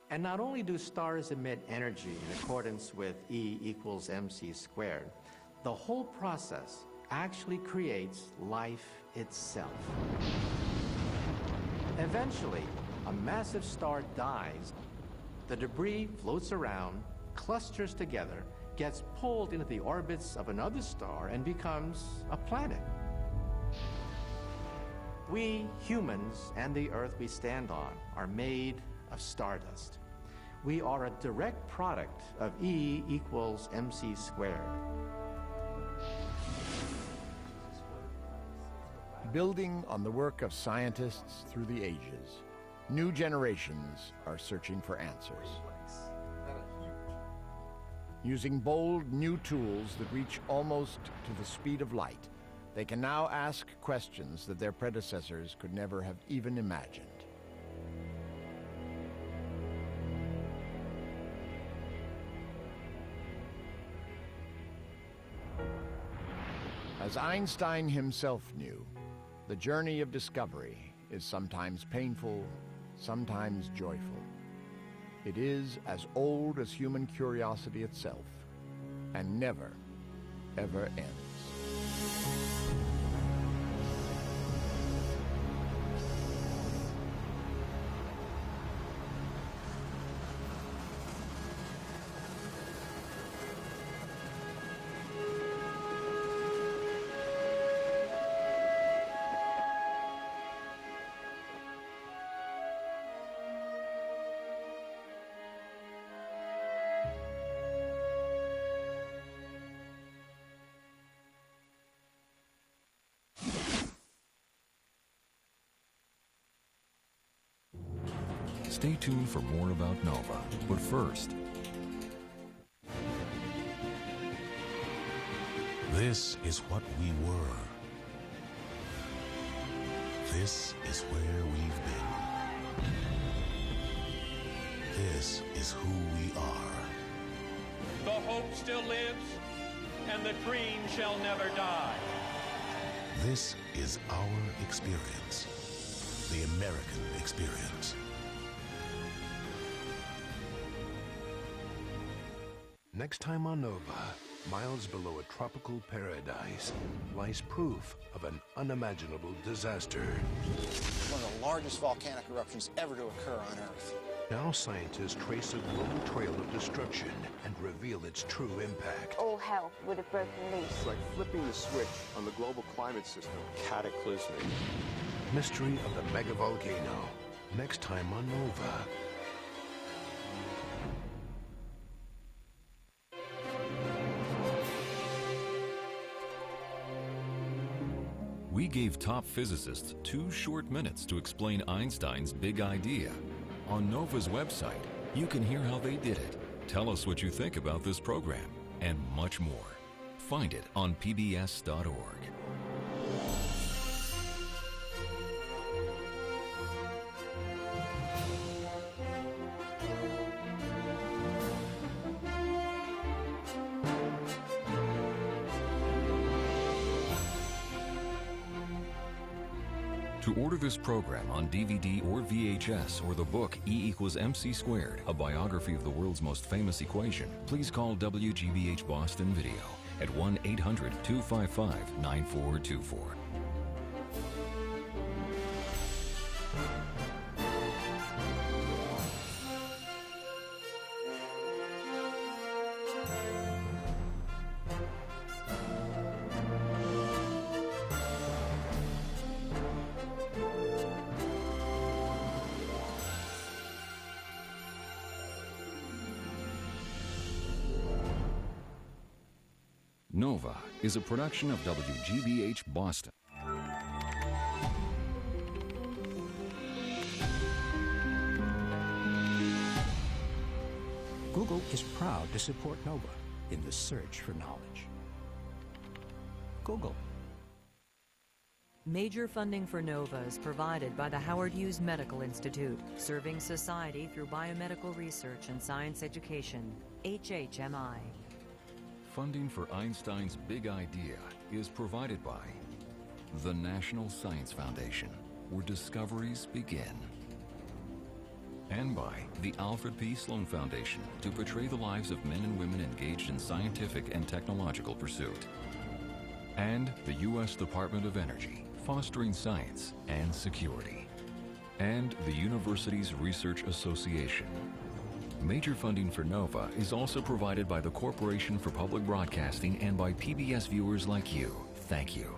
And not only do stars emit energy in accordance with E equals mc squared, the whole process actually creates life itself. Eventually, a massive star dies. The debris floats around, clusters together, gets pulled into the orbits of another star, and becomes a planet. We humans and the Earth we stand on are made of stardust. We are a direct product of E equals mc squared. Building on the work of scientists through the ages, new generations are searching for answers. Using bold new tools that reach almost to the speed of light, they can now ask questions that their predecessors could never have even imagined. As Einstein himself knew, the journey of discovery is sometimes painful, sometimes joyful. It is as old as human curiosity itself, and never, ever ends. Stay tuned for more about Nova, but first, this is what we were. This is where we've been. This is who we are. The hope still lives, and the dream shall never die. This is our experience, the American experience. Next time on Nova, miles below a tropical paradise, lies proof of an unimaginable disaster. One of the largest volcanic eruptions ever to occur on Earth. Now scientists trace a global trail of destruction and reveal its true impact. All hell would have broken loose. It's like flipping the switch on the global climate system. Cataclysmic. Mystery of the megavolcano. Next time on Nova. We gave top physicists 2 short minutes to explain Einstein's big idea. On NOVA's website, you can hear how they did it, tell us what you think about this program, and much more. Find it on pbs.org. To order this program on DVD or VHS or the book E=mc², a biography of the world's most famous equation, please call WGBH Boston Video at 1-800-255-9424. Nova is a production of WGBH Boston. Google is proud to support Nova in the search for knowledge. Google. Major funding for NOVA is provided by the Howard Hughes Medical Institute, serving society through biomedical research and science education, HHMI. Funding for Einstein's big idea is provided by the National Science Foundation, where discoveries begin, and by the Alfred P. Sloan Foundation to portray the lives of men and women engaged in scientific and technological pursuit, and the U.S. Department of Energy, fostering science and security, and the Universities Research Association. Major funding for NOVA is also provided by the Corporation for Public Broadcasting and by PBS viewers like you. Thank you.